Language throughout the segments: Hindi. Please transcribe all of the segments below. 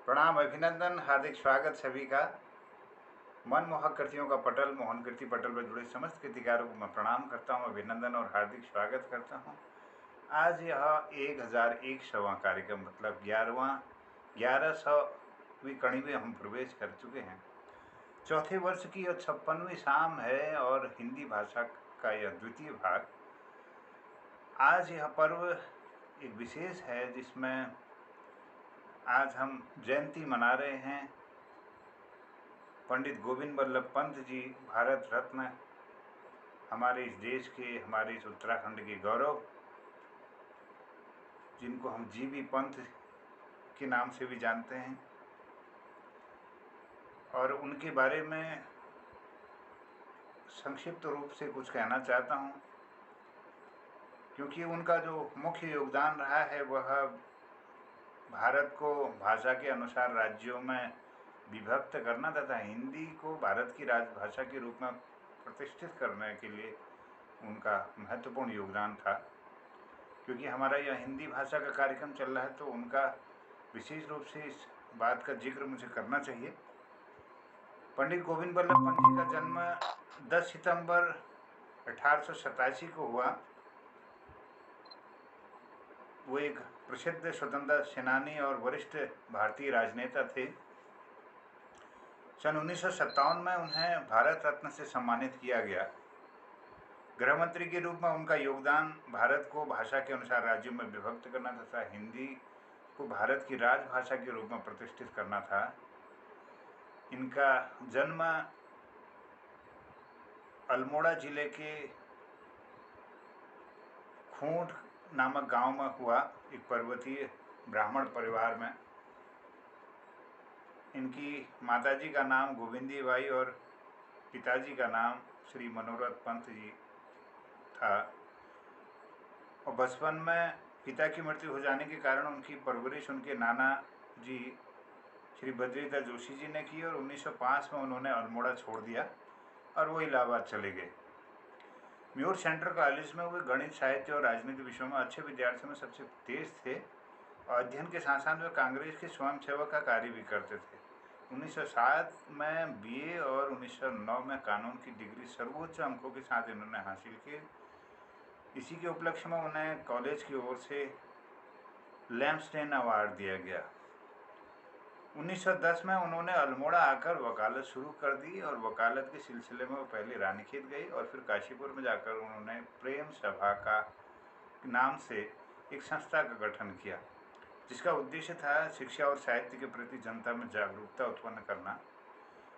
प्रणाम, अभिनंदन, हार्दिक स्वागत सभी का। मनमोहक कृतियों का पटल, मोहन कीर्ति पटल पर जुड़े समस्त कृतिकारों को मैं प्रणाम करता हूँ, अभिनंदन और हार्दिक स्वागत करता हूँ। आज यह 1001वां कार्यक्रम मतलब 1100वीं कड़ी में हम प्रवेश कर चुके हैं। चौथे वर्ष की यह 56वीं शाम है और हिंदी भाषा का यह द्वितीय भाग। आज यह पर्व एक विशेष है जिसमें आज हम जयंती मना रहे हैं। पंडित गोविंद बल्लभ पंत जी, भारत रत्न, हमारे इस देश के, हमारे इस उत्तराखंड के गौरव, जिनको हम जीबी पंत के नाम से भी जानते हैं, और उनके बारे में संक्षिप्त रूप से कुछ कहना चाहता हूँ, क्योंकि उनका जो मुख्य योगदान रहा है वह भारत को भाषा के अनुसार राज्यों में विभक्त करना तथा हिंदी को भारत की राजभाषा के रूप में प्रतिष्ठित करने के लिए उनका महत्वपूर्ण योगदान था। क्योंकि हमारा यह हिंदी भाषा का कार्यक्रम चल रहा है तो उनका विशेष रूप से इस बात का जिक्र मुझे करना चाहिए। पंडित गोविंद बल्लभ पंत जी का जन्म 10 सितंबर 1887 को हुआ। वो एक प्रसिद्ध स्वतंत्रता सेनानी और वरिष्ठ भारतीय राजनेता थे। सन 1957 में उन्हें भारत रत्न से सम्मानित किया गया। गृह मंत्री के रूप में उनका योगदान भारत को भाषा के अनुसार राज्यों में विभक्त करना तथा हिंदी को भारत की राजभाषा के रूप में प्रतिष्ठित करना था। इनका जन्म अल्मोड़ा जिले के खूंट नामक गांव में हुआ, एक पर्वतीय ब्राह्मण परिवार में। इनकी माताजी का नाम गोविंदी बाई और पिताजी का नाम श्री मनोरथ पंत जी था। और बचपन में पिता की मृत्यु हो जाने के कारण उनकी परवरिश उनके नाना जी श्री बद्रीदास जोशी जी ने की और 1905 में उन्होंने अल्मोड़ा छोड़ दिया और वो इलाहाबाद चले गए। म्यूर सेंट्रल कॉलेज में वे गणित, साहित्य और राजनीति विषयों में अच्छे विद्यार्थियों में सबसे तेज थे और अध्ययन के साथ साथ वे कांग्रेस के स्वयंसेवक का कार्य भी करते थे। 1907 में बीए और 1909 में कानून की डिग्री सर्वोच्च अंकों के साथ इन्होंने हासिल की। इसी के उपलक्ष्य में उन्हें कॉलेज की ओर से लैम्पस्टेन अवार्ड दिया गया। 1910 में उन्होंने अल्मोड़ा आकर वकालत शुरू कर दी और वकालत के सिलसिले में वो पहले रानीखेत गई और फिर काशीपुर में जाकर उन्होंने प्रेम सभा का नाम से एक संस्था का गठन किया, जिसका उद्देश्य था शिक्षा और साहित्य के प्रति जनता में जागरूकता उत्पन्न करना।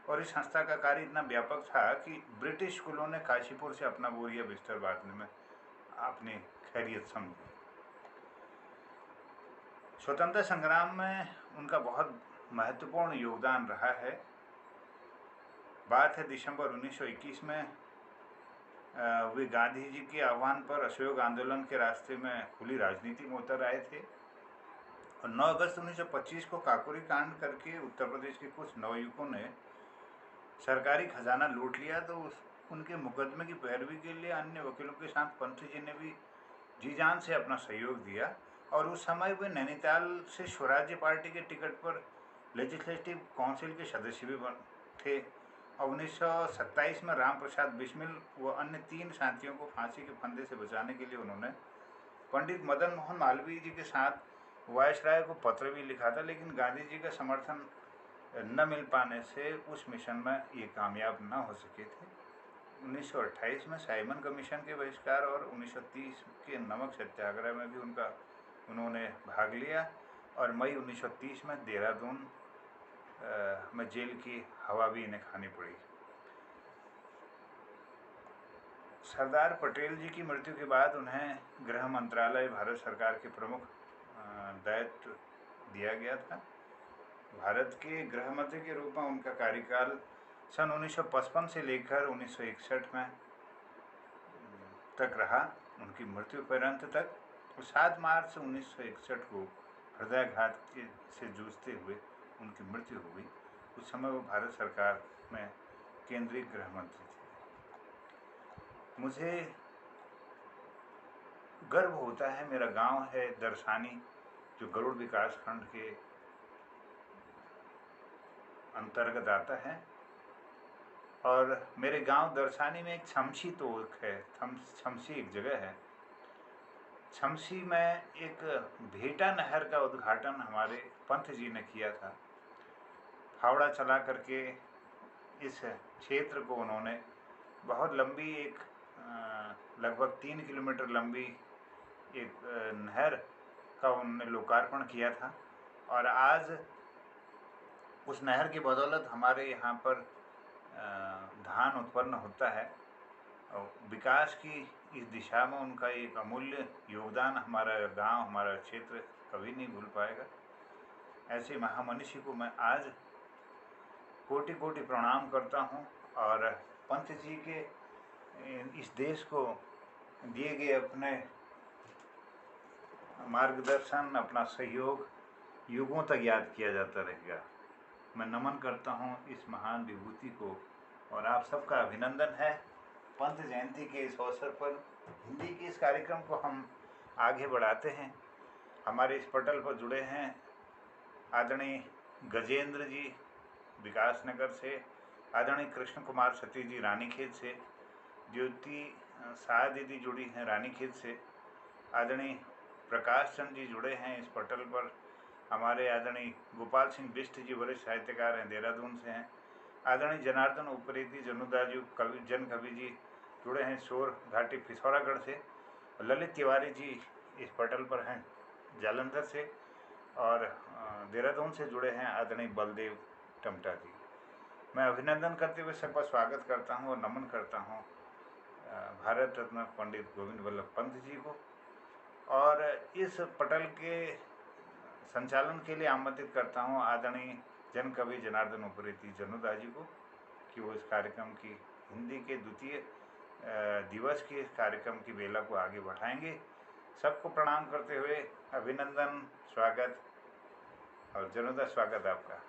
और इस संस्था का कार्य इतना व्यापक था कि ब्रिटिश स्कूलों ने काशीपुर से अपना बोरिया बिस्तर बांटने में अपनी खैरियत समझी। स्वतंत्रता संग्राम में उनका बहुत महत्वपूर्ण योगदान रहा है। बात है दिसंबर 1921 में वे गांधी जी के आह्वान पर असहयोग आंदोलन के रास्ते में खुली राजनीति में उतर आए थे और 9 अगस्त 1925 को काकोरी कांड करके उत्तर प्रदेश के कुछ नवयुवकों ने सरकारी खजाना लूट लिया। तो उनके मुकदमे की पैरवी के लिए अन्य वकीलों के साथ पंत जी ने भी जी जान से अपना सहयोग दिया और उस समय वे नैनीताल से स्वराज्य पार्टी के टिकट पर लेजिस्लेटिव काउंसिल के सदस्य भी थे। और 1927 में राम प्रसाद बिस्मिल व अन्य 3 साथियों को फांसी के फंदे से बचाने के लिए उन्होंने पंडित मदन मोहन मालवीय जी के साथ वायसराय को पत्र भी लिखा था, लेकिन गांधी जी का समर्थन न मिल पाने से उस मिशन में ये कामयाब न हो सके थे। 1928 में साइमन कमीशन के बहिष्कार और 1930 के नमक सत्याग्रह में भी उन्होंने भाग लिया और मई 1930 में देहरादून में जेल की हवा भी इन्हें खानी पड़ी। सरदार पटेल जी की मृत्यु के बाद उन्हें गृह मंत्रालय भारत सरकार के प्रमुख दायित्व दिया गया था। भारत के गृह मंत्री के रूप में उनका कार्यकाल सन 1955 से लेकर 1961 में तक रहा, उनकी मृत्यु पर्यंत तक। 7 मार्च 1961 को हृदयाघात से जूझते हुए उनकी मृत्यु हो गई। उस समय वो भारत सरकार में केंद्रीय गृह मंत्री थे। मुझे गर्व होता है, मेरा गांव है दरसानी, जो गरुड़ विकास खंड के अंतर्गत आता है। और मेरे गांव दरसानी में एक छमसी तोक है, छमसी एक जगह है। छमसी में एक भेटा नहर का उद्घाटन हमारे पंत जी ने किया था। फावड़ा चला करके इस क्षेत्र को उन्होंने बहुत लंबी एक लगभग 3 किलोमीटर लंबी एक नहर का उन्होंने लोकार्पण किया था। और आज उस नहर की बदौलत हमारे यहाँ पर धान उत्पन्न होता है। और विकास की इस दिशा में उनका एक अमूल्य योगदान हमारा गांव, हमारा क्षेत्र कभी नहीं भूल पाएगा। ऐसे महामनीषी को मैं आज कोटि कोटि प्रणाम करता हूँ। और पंत जी के इस देश को दिए गए अपने मार्गदर्शन, अपना सहयोग युगों तक याद किया जाता रहेगा। मैं नमन करता हूँ इस महान विभूति को। और आप सबका अभिनंदन है पंत जयंती के इस अवसर पर। हिंदी के इस कार्यक्रम को हम आगे बढ़ाते हैं। हमारे इस पटल पर जुड़े हैं आदरणीय गजेंद्र जी विकास नगर से, आदरणीय कृष्ण कुमार सती जी रानीखेत से, ज्योति शाह दीदी जुड़ी हैं रानीखेत से, आदरणीय प्रकाश चंद जी जुड़े हैं इस पटल पर, हमारे आदरणीय गोपाल सिंह बिष्ट जी वरिष्ठ साहित्यकार हैं देहरादून से हैं, आदरणीय जनार्दन उप्रेती जनुदाजू कवि जन कवि जी जुड़े हैं शोर घाटी पिथौरागढ़ से, ललित तिवारी जी इस पटल पर हैं जालंधर से, और देहरादून से जुड़े हैं आदरणीय बलदेव टमटा जी। मैं अभिनंदन करते हुए सबका स्वागत करता हूँ और नमन करता हूँ भारत रत्न पंडित गोविंद वल्लभ पंत जी को। और इस पटल के संचालन के लिए आमंत्रित करता हूँ आदरणीय जन कवि जनार्दन उप्रेती जनुदा जी को कि वो इस कार्यक्रम की हिंदी के द्वितीय दिवस के इस कार्यक्रम की बेला को आगे बढ़ाएंगे। सबको प्रणाम करते हुए अभिनंदन, स्वागत। और जनुदा स्वागत आपका।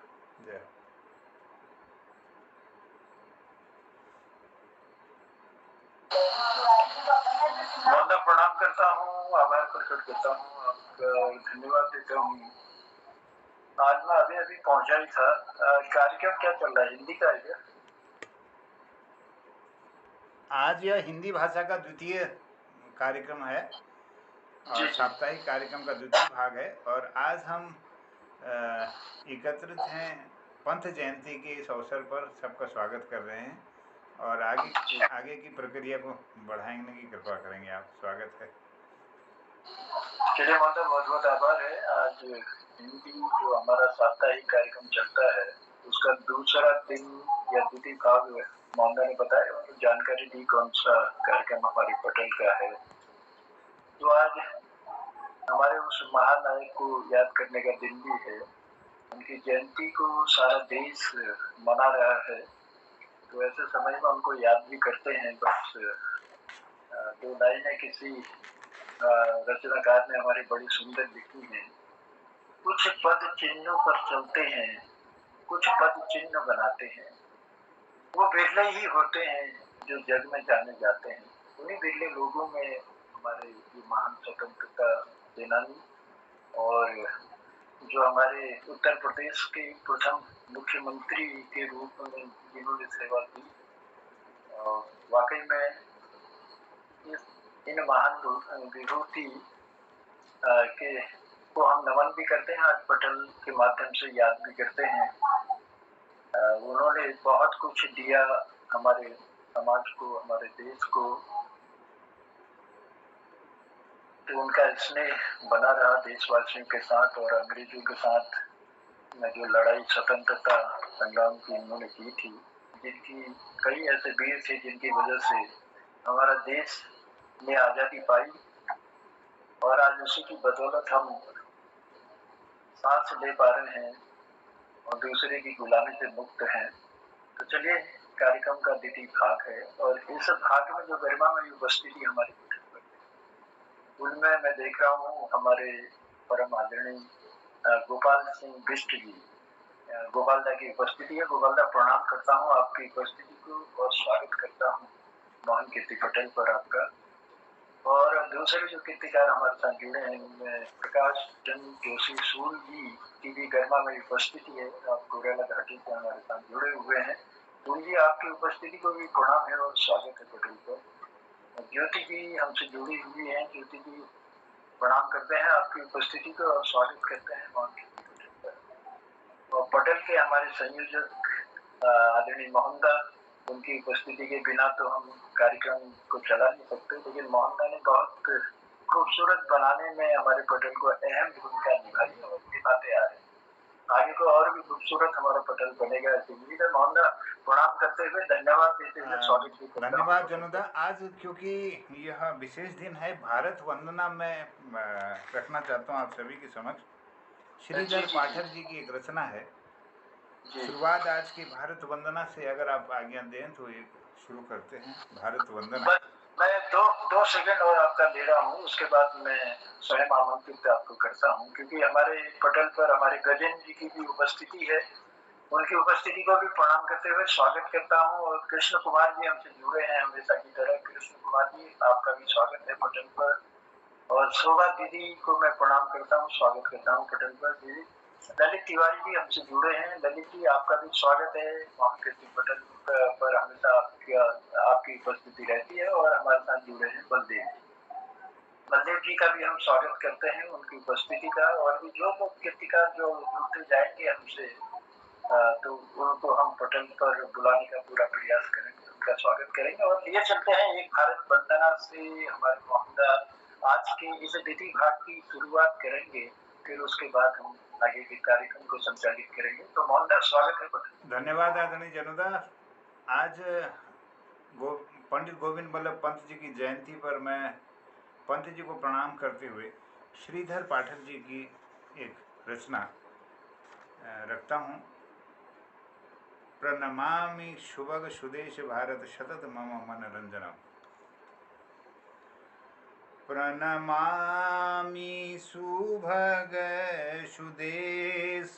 जय। बहुत प्रणाम करता हूँ, आभार प्रकट करता हूँ, आपका धन्यवाद देता हूँ। आज मैं अभी पहुंचा ही था। कार्यक्रम क्या चल रहा है, हिंदी का है क्या? आज यह हिंदी भाषा का द्वितीय कार्यक्रम है और साप्ताहिक कार्यक्रम का द्वितीय भाग है। और आज हम एकत्रित हैं पंत जयंती के इस अवसर पर, सबका स्वागत कर रहे हैं और आगे की प्रक्रिया को बढ़ाने की कृपा करेंगे आप। स्वागत है। चलिए माता, बहुत बहुत आभार है। आज हिंदी जो हमारा साप्ताहिक कार्यक्रम चलता है उसका दूसरा दिन या द्वितीय भाग मोहना ने बताया और जानकारी दी कौन सा कार्यक्रम हमारे पटल का है। तो आज हमारे उस महानायक को याद करने का दिन भी है। उनकी जयंती को सारा देश मना रहा है, तो ऐसे समय में उनको याद भी करते हैं। बस दो लाइनें किसी रचनाकार ने हमारी बड़ी सुंदर लिखी है। कुछ पद चिन्हों पर चलते हैं, कुछ पद चिन्ह बनाते हैं, वो बिरले ही होते हैं जो जग में जाने जाते हैं। उन्हीं बिरले लोगों में हमारे ये महान स्वतंत्रता सेनानी और जो हमारे उत्तर प्रदेश के प्रथम मुख्यमंत्री के रूप में जिन्होंने सेवा की, वाकई में इन महान विभूति के को हम नमन भी करते हैं, आज पटल के माध्यम से याद भी करते हैं। उन्होंने बहुत कुछ दिया हमारे समाज को, हमारे देश को, तो उनका स्नेह बना रहा देशवासियों के साथ। और अंग्रेजों के साथ जो लड़ाई स्वतंत्रता संग्राम की उन्होंने की थी, जिनकी कई ऐसे वीर थे जिनकी वजह से हमारा देश ने आजादी पाई और आज उसी की बदौलत हम सांस ले पा रहे हैं और दूसरे की गुलामी से मुक्त हैं। तो चलिए, कार्यक्रम का द्वितीय भाग है और इस भाग में जो गरिमामयी उपस्थिति हमारी उनमें मैं देख रहा हूँ हमारे परम आदरणीय गोपाल सिंह बिष्ट जी, गोपाल दा की उपस्थिति है। गोपाल दा, प्रणाम करता हूँ आपकी उपस्थिति को और स्वागत करता हूँ मोहन कीर्ति पटल पर आपका। और दूसरे जो कीर्तिकार हमारे साथ जुड़े हैं उनमें प्रकाश चंद जोशी सूल जी की भी गर्मा में उपस्थिति है। आप कोरेला घाटी से हमारे साथ जुड़े हुए हैं। गुरु जी, आपकी उपस्थिति को भी प्रणाम है और स्वागत है पटेल पर। ज्योति जी हमसे जुड़ी हुई हैं। ज्योति जी प्रणाम करते हैं आपकी उपस्थिति को और स्वागत करते हैं वहाँ के पटेल पर। और पटेल के हमारे संयोजक आदरणीय मोहनदा, उनकी उपस्थिति के बिना तो हम कार्यक्रम को चला नहीं सकते, लेकिन मोहनदा ने बहुत खूबसूरत बनाने में हमारे पटेल को अहम भूमिका निभाई और निभाते आ रहे हैं। आगे को और भी खूबसूरत हमारा पटेल बनेगा ऐसी उम्मीद है। मोहनदा प्रणाम करते हुए, धन्यवाद देते हुए स्वागत भी करता हूं। धन्यवाद जनुदा। आज क्योंकि यह विशेष दिन है, भारत वंदना मैं रखना चाहता हूँ आप सभी के समक्ष। श्रीधर पाठक जी की एक रचना है। शुरुआत आज की भारत वंदना से अगर आप आज्ञा दें तो एक शुरू करते हैं भारत वंदना। मैं दो सेकंड और आपका ले रहा हूँ, उसके बाद मैं स्वयं आमंत्रित आपको करता हूँ, क्योंकि हमारे पटेल पर हमारे गजेंद्र जी की भी उपस्थिति है। उनकी उपस्थिति को भी प्रणाम करते हुए स्वागत करता हूँ। और कृष्ण कुमार जी हमसे जुड़े हैं हमेशा की तरह। कृष्ण कुमार जी, आपका भी स्वागत है पटेल पर। और शोभा दीदी को मैं प्रणाम करता हूँ, स्वागत करता हूँ पटेल पर। दीदी ललित तिवारी जी हमसे जुड़े हैं। ललित जी, आपका भी स्वागत है। वहाँ के पटेल पर हमेशा आपकी उपस्थिति रहती है। और हमारे साथ जुड़े हैं बलदेव जी का भी हम स्वागत करते हैं, उनकी उपस्थिति का। और भी जो लोग कीर्तिकार जो जुड़ते जाएंगे हमसे, तो उनको हम पटेल पर बुलाने का पूरा प्रयास करेंगे, उनका स्वागत करेंगे। और ये चलते हैं एक भारत वंदना से। हमारे मोहनदास आज के इस अतिथि भाग की शुरुआत करेंगे, फिर उसके बाद हम आगे के कार्यक्रम को संचालित करेंगे। तो मोहनदास, स्वागत है पटेल। धन्यवाद आदरणीय जनुदा। आज पंडित गोविंद बल्लभ पंत जी की जयंती पर मैं पंत जी को प्रणाम करते हुए श्रीधर पाठक जी की एक रचना रखता हूँ। प्रणमामि शुभग सुदेश भारत सतत मम मनरंजनम। प्रणमामि शुभग सुदेश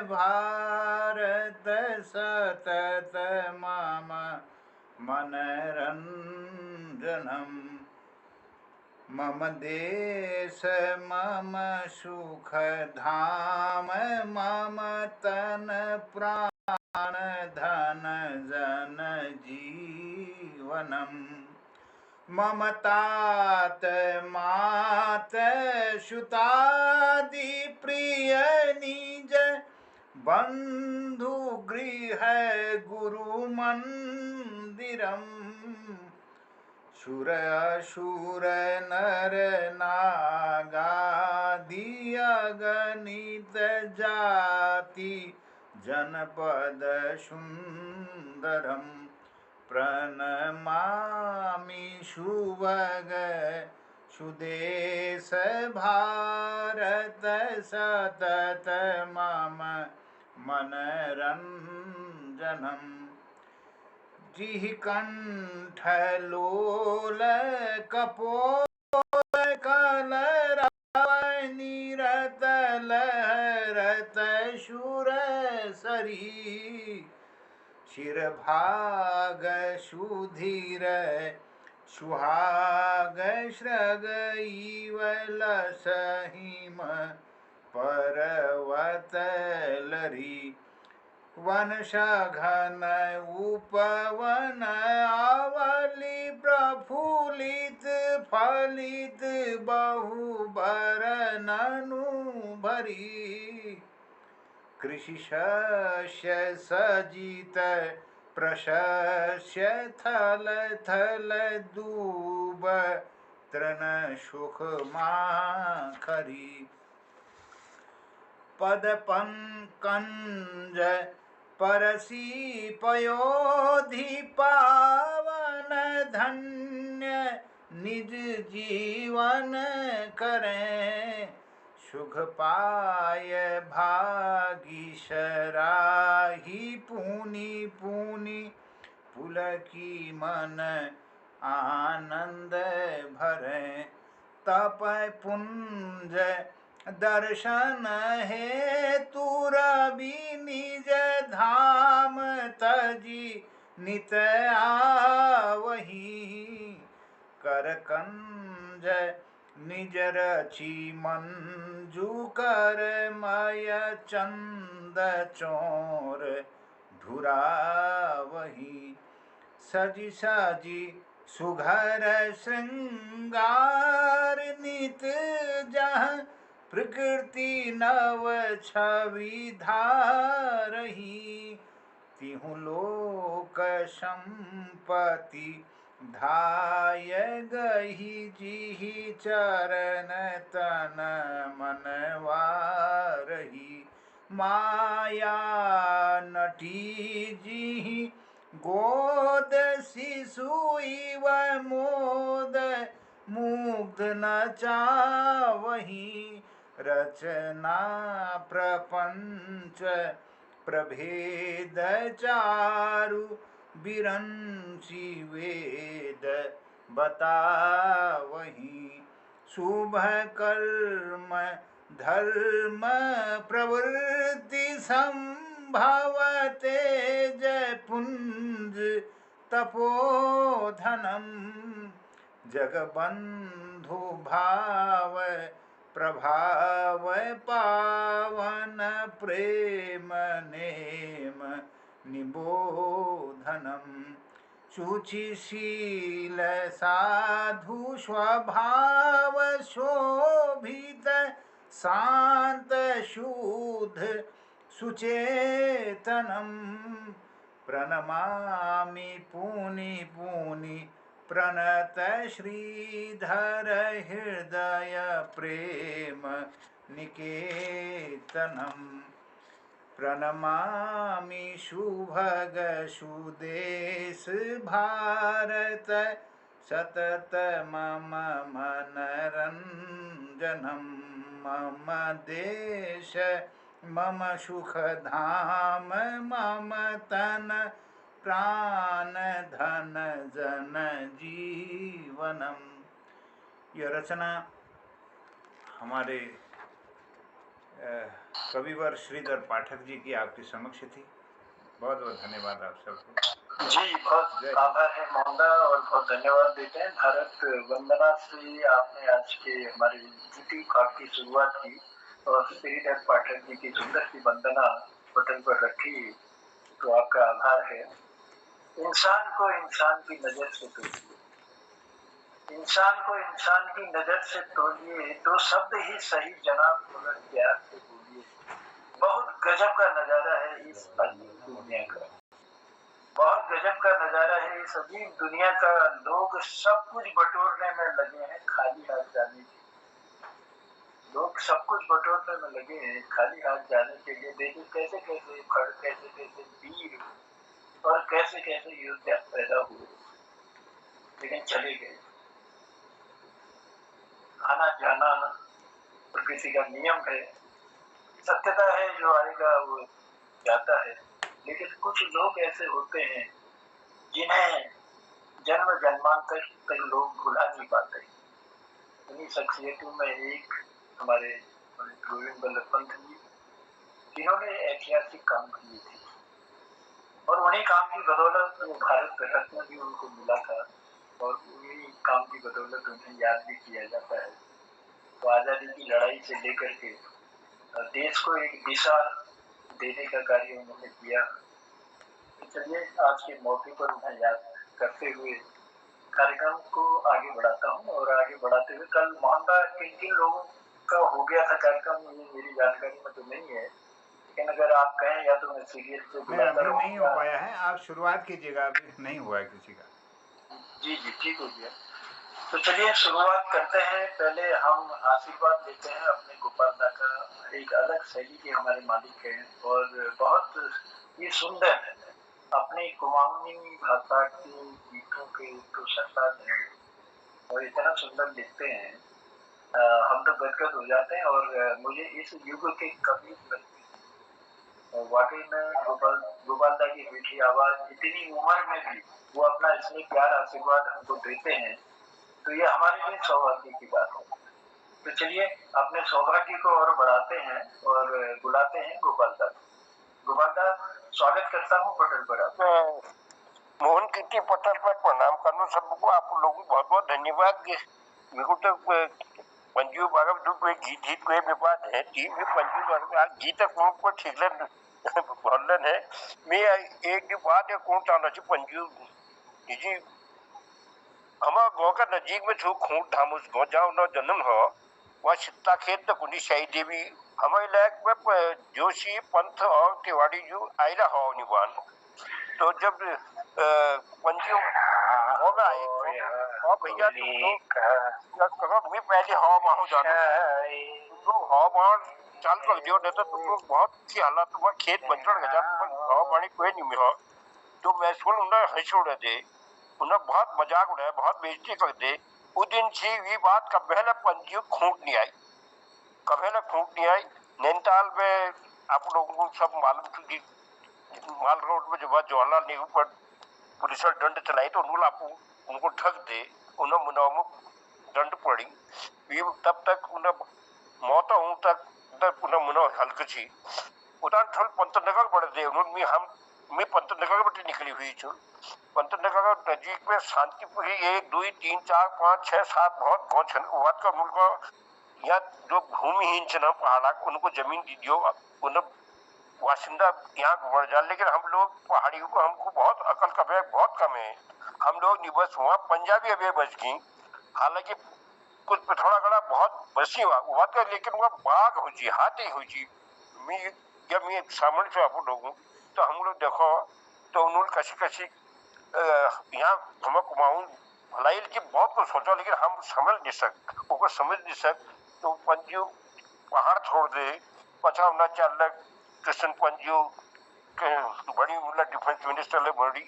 भारत सतत मम मनरंजनम। मम देश मम सुख धाम, मम तन प्राण धन जन जीवनम। मम तात मात सुतादि प्रिय निज, बंधु गृह गुरु मंदिरम। सुर असुर नर नागादि अगणित जाति, जनपद सुंदरम। प्रणमामि शुभग सुदेश भारत सतत मम मनरंजनम। जिहि कंठ लोल कपोल कलरव, निरत लहरत सुरसरी। शिरभाग सुधीर सुहाग श्रग इव लसहिम पर्वत लरी। वन सघन उपवन आवली, प्रफुल्लित फलित बहुबर ननु भरी। कृषि शस्य सजित प्रशस्य, थल थल दूब तृण सुख माखरी। पद पंकज परसी पयोधि, पावन धन्य निज जीवन करें। सुख पाय भागी सराही, पुनि पुनि पुलकी मन आनंद भरे। तप पुंज दर्शन हेतु रवि, निज धाम तजी नित आवही। कर कंज निज रची मंजू कर मय चंद चोर धुरावही सजी सजी सुघर श्रृंगार नित जहाँ प्रकृति नव छवि धारही तिहु लोक संपत्ति धाय गही जिहि चरण तन मन वारही माया नटी जिहि गोद शिशु इव मोद मुग्ध न चावही रचना प्रपंच प्रभेद चारु बिरंसी वेद बतावही शुभ कर्म धर्म प्रवृत्ति संभव तेज पुंज तपोधनम जगबंधु भाव प्रभाव पावन प्रेम नेम निबोधनम शुचिशील साधु स्वभाव शोभित शांत शुद्ध सुचेतनम प्रणमामि पुनि पुनि प्रणत श्रीधर हृदय प्रेम निकेतनम प्रणमामि सुभग सुदेश भारत सतत मम मनरंजनम मम देश मम सुख धाम मम तन प्राण धन जन जीवनम। यह रचना हमारे कविवर श्रीधर पाठक जी की आपके समक्ष थी। बहुत बहुत धन्यवाद आप सबको। जी बहुत आभार है मोहनदा और बहुत धन्यवाद देते हैं। भारत वंदना से आपने आज के हमारे द्वितीय भाग की शुरुआत की और श्रीधर पाठक जी की सुंदर सी वंदना पटल पर रखी, तो आपका आभार है। इंसान को इंसान की नजर से तोड़िए, इंसान को इंसान की नजर से तोड़िए, दो शब्द ही सही जनाब मगर प्यार से बोलिए। बहुत गजब का नजारा है इस अजीब दुनिया का, बहुत गजब का नजारा है इस अजीब दुनिया का। लोग सब कुछ बटोरने में लगे हैं, खाली हाथ जाने के, लोग सब कुछ बटोरने में लगे हैं खाली हाथ जाने के लिए। देखिए कैसे कैसे फड़, कैसे कैसे वीर और कैसे कैसे योद्धा पैदा हुए, लेकिन चले गए। आना जाना प्रकृति का नियम है, सत्यता है, जो आएगा वो जाता है। लेकिन कुछ लोग ऐसे होते हैं जिन्हें जन्म जन्मांतर तक लोग भुला नहीं पाते। उन्हीं शख्सियतों में एक हमारे गोविंद बल्लभ पंत जी, जिन्होंने ऐतिहासिक काम किए थे और उन्हीं काम की बदौलत वो भारत रत्न भी उनको मिला था और उन्हीं काम की बदौलत उन्हें याद भी किया जाता है। तो आज़ादी की लड़ाई से लेकर के देश को एक दिशा देने का कार्य उन्होंने किया। तो चलिए आज के मौके पर उन्हें याद करते हुए कार्यक्रम को आगे बढ़ाता हूँ। और आगे बढ़ाते हुए कल मोहनदा किन किन लोगों का हो गया था कार्यक्रम, ये मेरी जानकारी में तो नहीं है, लेकिन अगर आप कहें या तो मैं सीरियल से नहीं, अभी नहीं हो पाया है, आप शुरुआत कीजिएगा, अभी नहीं हुआ है किसी का। जी जी ठीक हो गया। तो चलिए शुरुआत करते हैं। पहले हम आशीर्वाद लेते हैं अपने गोपाल दा का। एक अलग शैली के हमारे मालिक हैं और बहुत ही सुंदर अपनी कुमाऊनी भाषा के गीतों के तो सरताज हैं और इतना सुंदर लिखते हैं, हम तो गदगद हो जाते हैं। और मुझे इस युग के कवि लगते हैं वाकई में। गोपाल दा की मीठी आवाज, इतनी उम्र में भी वो अपना इतनी प्यार आशीर्वाद हमको देते हैं, तो ये हमारे लिए सौभाग्य की बात है। तो चलिए अपने सौभाग्य को और बढ़ाते हैं और बुलाते हैं गोपाल दा। गोपाल दा स्वागत करता हूँ पटल पर। मोहन कीर्ति पटल पर प्रणाम करना सबको। आप लोगों को बहुत बहुत धन्यवाद। मेरे को तो पंजू बागम दु कोई गीत ही कोई विवाद है टी भी पंजू बागम गीत को ठीकलन बोलन है मैं एक दी बात है कौन टाना ची पंजू जी हमा गांव का नजीक में जो खूंट धामुस गांव जहाँ उनका जन्म हो वहाँ चित्ता खेत तो कुनी शाही देवी हमारे लायक में जोशी पंथ और तिवारी जो आयला हो निवान तो जब पंजू हो में आए और भैया तुम तो कहो मैं पहले हो माहू जानू तो हो माहू चाल कर दियो नहीं तो तुम बहुत सी हालत तुम्हारे खेत बंजर गया तुम हो मानी कोई नहीं मिला तो मैं सुन उन्हें हंसोड़ दे उन्हें बहुत मजाक उड़ाया बहुत बेइज्जती कर दे उस दिन से ये बात कभी ना पंजू खूंट नहीं आई कभी ना खूंट नहीं आई नैनीताल में आप लोगों को सब मालूम थी माल रोड में जब जवाहरलाल नेहरू पर पुलिस दंड चलाई तो उनको ठग दे उन्हें मुनाव दंड पड़ी तब तक उन्हें मौत हूं तक उन्हें मुनाव हल्क थी उदान थोल पंतनगर बढ़ दे उन्होंने हम मैं पंतनगर बटे निकली हुई छू पंतनगर नजीक में शांतिपुरी 1 2 3 4 5 6 7 बहुत गाँव छन वाद का मुल्क या जो भूमिहीन छन पहाड़ा उनको जमीन दी दियो उन्हें वासिंदा यहाँ बढ़ जा लेकिन हम लोग पहाड़ियों को हमको बहुत अकल का बैग बहुत कम है हम लोग निबस हुआ पंजाबी अभी बच गई हालांकि कुछ पिथौड़ा गड़ा बहुत बसी हुआ तो लेकिन वह बाघ हो जी हाथी हो जी जब मैं सामने से आप लोगों तो हम लोग देखो तो उन्होंने कसी कसी यहाँ हम कुमाऊं भलाई की बहुत कुछ सोचा लेकिन हम समझ नहीं सक वो समझ नहीं सक तो पंजू पहाड़ छोड़ दे पछा ना चल कृष्ण पंजू बड़ी मतलब डिफेंस मिनिस्टर ले बड़ी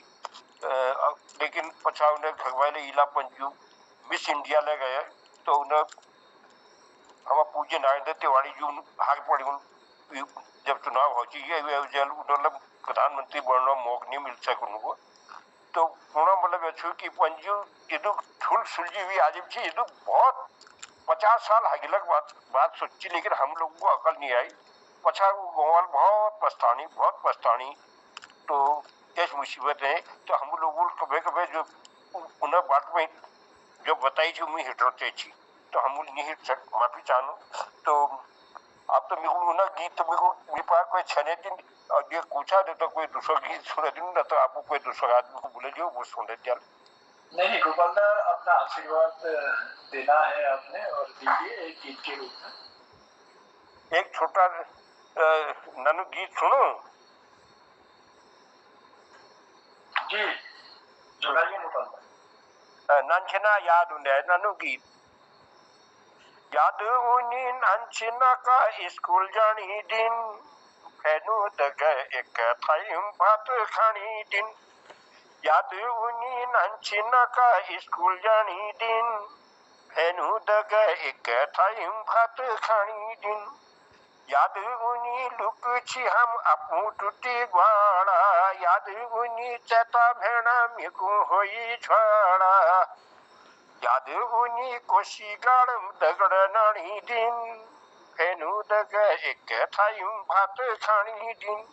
लेकिन पछा उन्हें भगवान इला पंजू मिस इंडिया ले गए तो उन्हें हम पूज्य नारायण तिवारी जी हार पड़ी जब चुनाव हो चाहिए मतलब प्रधानमंत्री बनना मौका नहीं मिल सक उनको तो पूरा मतलब अच्छी कि पंजू यदु ठुल सुलझी हुई आजिब थी यदु बहुत 50 साल हगिलक बात सोची लेकिन हम लोगों को अकल नहीं आई पछा गोवाल बहुत पछतानी तो कैसे मुसीबत है तो हम लोगों को कभी कभी जो उन्हें बात में जो बताई थी मैं हिट होते थी तो हम नहीं हिट सक माफी चाहूँ तो आप तो मेरे को ना गीत तो मेरे पास कोई छने दिन और ये पूछा तो कोई दूसरा गीत सुन दूँ ना तो आपको कोई दूसरा आदमी को बोले जो वो सुन लेते नहीं गोपाल दा अपना आशीर्वाद देना है आपने और दीजिए एक गीत के रूप में एक छोटा नानू गीत सुनो जी सुनाइए गोपाल दा नानछना याद उन्हें नानू गीत याद उन्हीं नानछना का स्कूल जानी दिन फैनू दगे एक टाइम बात खानी दिन याद उन्हीं नानछना का स्कूल जानी दिन फैनू दगे एक टाइम बात खानी दिन याद उन्हीं लुक छी हम अपू टूटी ग्वाड़ा याद उन्हीं चेता भेड़ा मिकू होई छाड़ा याद उन्हीं कोशी गाड़म दगड़ नानी दिन फेनू दग एक टाइम भात खानी दिन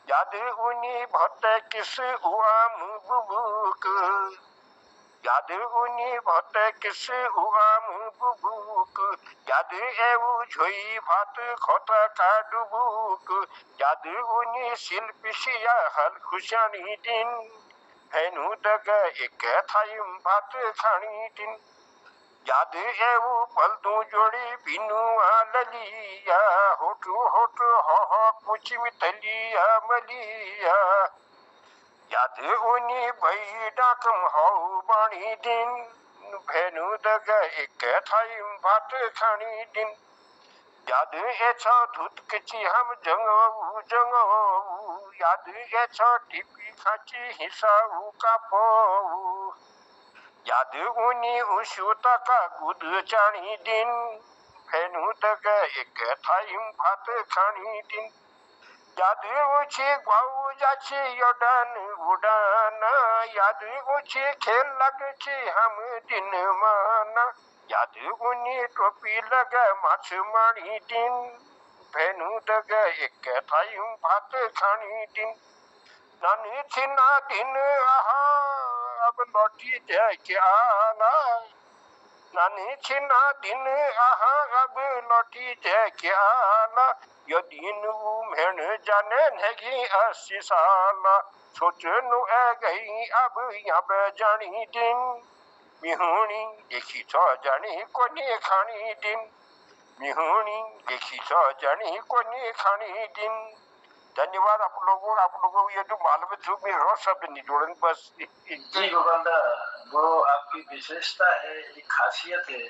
याद उन्हीं भत किस उआम बुबुक याद उन्हीं भत किस उआम बुबुक याद एवु झोई भात खोता का डुबुक याद उन्हीं शिल्पिशिया हल खुशानी दिन फेनू दग एक टाइम भात खानी दिन याद एवु पलदू जोड़ी बिनु ललिया होटू होटू हो कुछ मितलिया मलिया याद उन्हीं बई डाकम हो बाणी दिन फेनू दग एक टाइम भात खानी दिन याद एछो धुत किची हम जंगो जंगो याद एछो टिपी खाची हिसाऊ कापो याद उन्हीं उशुता का गुद चाणी दिन फेनू दग एक टाइम भात खानी दिन याद उछे ग्वाऊ जाछे योडान उडाना याद उछे खेल लगे छे हम दिन माना याद उन्हीं टोपी लगा माछ मारी दिन फेनू दग एक टाइम भात खानी दिन नानी छिना दिन आहा अब लौटी दे के आना नानी छिना दिन आहा अब लौटी थे क्या ला यो दिन उमेण जाने नेगी 80 साल सोचनु ए गई अब यहाँ जानी दिन मिहुनी देखी तो जानी कोनी खानी दिन मिहुनी देखी तो जानी कोनी खानी दिन। धन्यवाद आप लोगों को ये जो मालूम है में रोज सब नहीं जोड़न बस जी गोपाल दा, वो आपकी विशेषता है, एक खासियत है,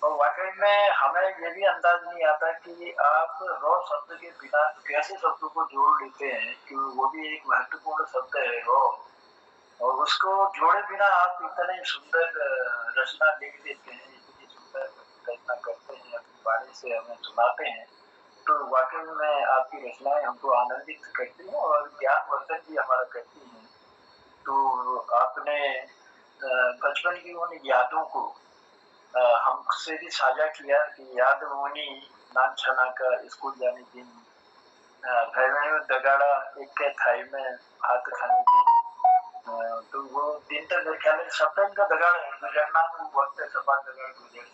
और वाकई में हमें ये भी अंदाज नहीं आता कि आप रॉ शब्द के बिना कैसे शब्दों को जोड़ लेते हैं, कि वो भी एक महत्वपूर्ण शब्द है रॉ, और उसको जोड़े बिना आप इतने सुंदर रचना लिख देते हैं, इतनी सुंदर रचना करते हैं, अपनी वाणी से हमें सुनाते हैं। तो वाकई में आपकी रचनाएं हमको आनंदित करती हैं और ज्ञानवर्धन भी हमारा करती हैं। तो आपने बचपन की उन यादों को हमसे भी साझा किया कि याद होनी नान छना का स्कूल जाने दिन, घर में दगाड़ा एक के थाई में हाथ खाने दिन, तो वो दिन तो मेरे ख्याल में सप्ताह का दगाड़ है, गुजरना वक्त सपा दगाड़ गुजर,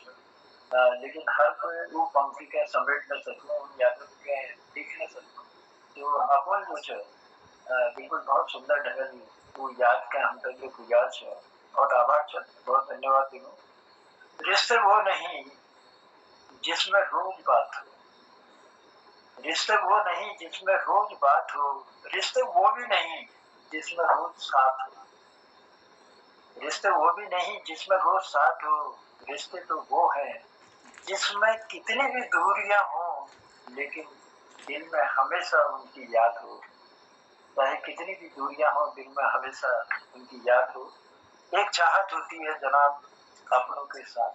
लेकिन हर कोई वो पंक्ति के समेट न सकूं, उन यादों के लिख न सकूं, तो अपन जो है बिल्कुल बहुत सुंदर ढंग वो याद के हम तक जो गुजार है, बहुत आभार है, बहुत धन्यवाद दिनों। रिश्ते वो नहीं जिसमें रोज बात हो, रिश्ते वो नहीं जिसमें रोज बात हो, रिश्ते वो भी नहीं जिसमें रोज साथ हो, रिश्ते वो भी नहीं जिसमें रोज साथ हो, रिश्ते तो वो है जिसमें कितनी भी दूरियां हो लेकिन दिल में हमेशा उनकी याद हो, चाहे कितनी भी दूरियां हो दिल में हमेशा उनकी याद हो। एक चाहत होती है जनाब अपनों के साथ,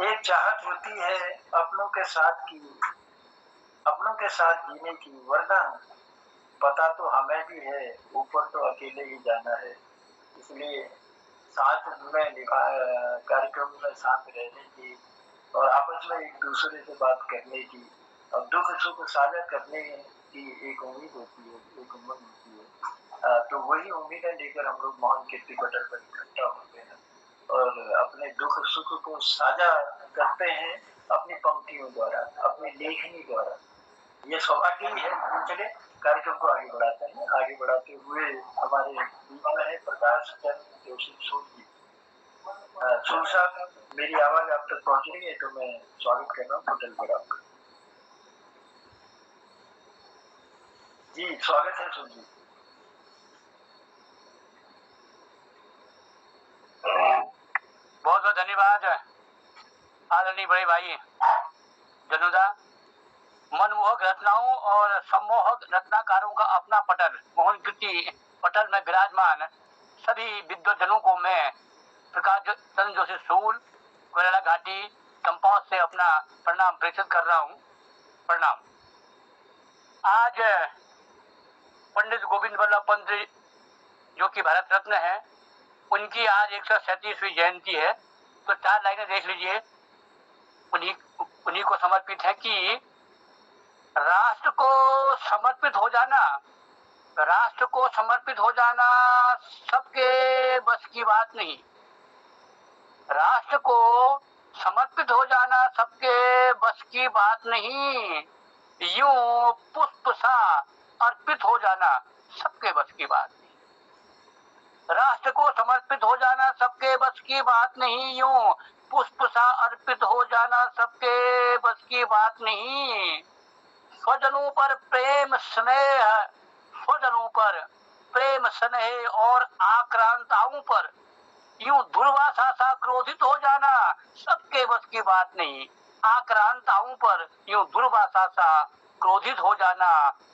एक चाहत होती है अपनों के साथ की, अपनों के साथ जीने की, वरना पता तो हमें भी है ऊपर तो अकेले ही जाना है, इसलिए साथ में कार्यक्रम में साथ रहने की और आपस में एक दूसरे से बात करने की और दुख सुख साझा करने की एक उम्मीद होती है, एक उम्मीद होती है, तो वही उम्मीदें लेकर हम लोग महान कीर्ति पटल पर इकट्ठा होते हैं और अपने दुख सुख को साझा करते हैं अपनी पंक्तियों द्वारा, अपनी लेखनी द्वारा। ये सौभाग्य ही है। चलिए कार्यक्रम को आगे बढ़ाते हैं, आगे बढ़ाते हुए हमारे बीच में है प्रकाश चंद्र जोशी सूद जी। सूद साहब, मेरी आवाज आप तक पहुंच रही है तो मैं स्वागत कर रहा हूँ होटल पर आपका। जी स्वागत है सूद जी। बहुत बहुत धन्यवाद आदरणीय बड़े भाई जनुदा। मनमोहक रचनाओं और सम्मोहक रचनाकारों का अपना पटल मोहन कीर्ति पटल में विराजमान सभी विद्वजनों को मैं प्रकाश चंद्र जोशी सूल कोयला घाटी कंपास से अपना प्रणाम प्रेषित कर रहा हूँ। प्रणाम। आज पंडित गोविंद वल्लभ पंत जो कि भारत रत्न है, उनकी आज 137वीं जयंती है, तो 4 लाइनें देख लीजिए, उन्हीं को समर्पित है कि राष्ट्र को समर्पित हो जाना, राष्ट्र को समर्पित हो जाना सबके बस की बात नहीं, राष्ट्र को समर्पित हो जाना सबके बस की बात नहीं, यूं पुष्प सा अर्पित हो जाना सबके बस की बात नहीं, राष्ट्र को समर्पित हो जाना सबके बस की बात नहीं, यूं पुष्प सा अर्पित हो जाना सबके बस की बात नहीं, स्वजनों पर प्रेम स्नेह, स्वजनों पर प्रेम स्नेह और आक्रांताओं पर यूं दुर्वासा सा क्रोधित हो जाना सबके बस की बात नहीं, आक्रांताओं पर यूं दुर्वासा सा क्रोधित हो जाना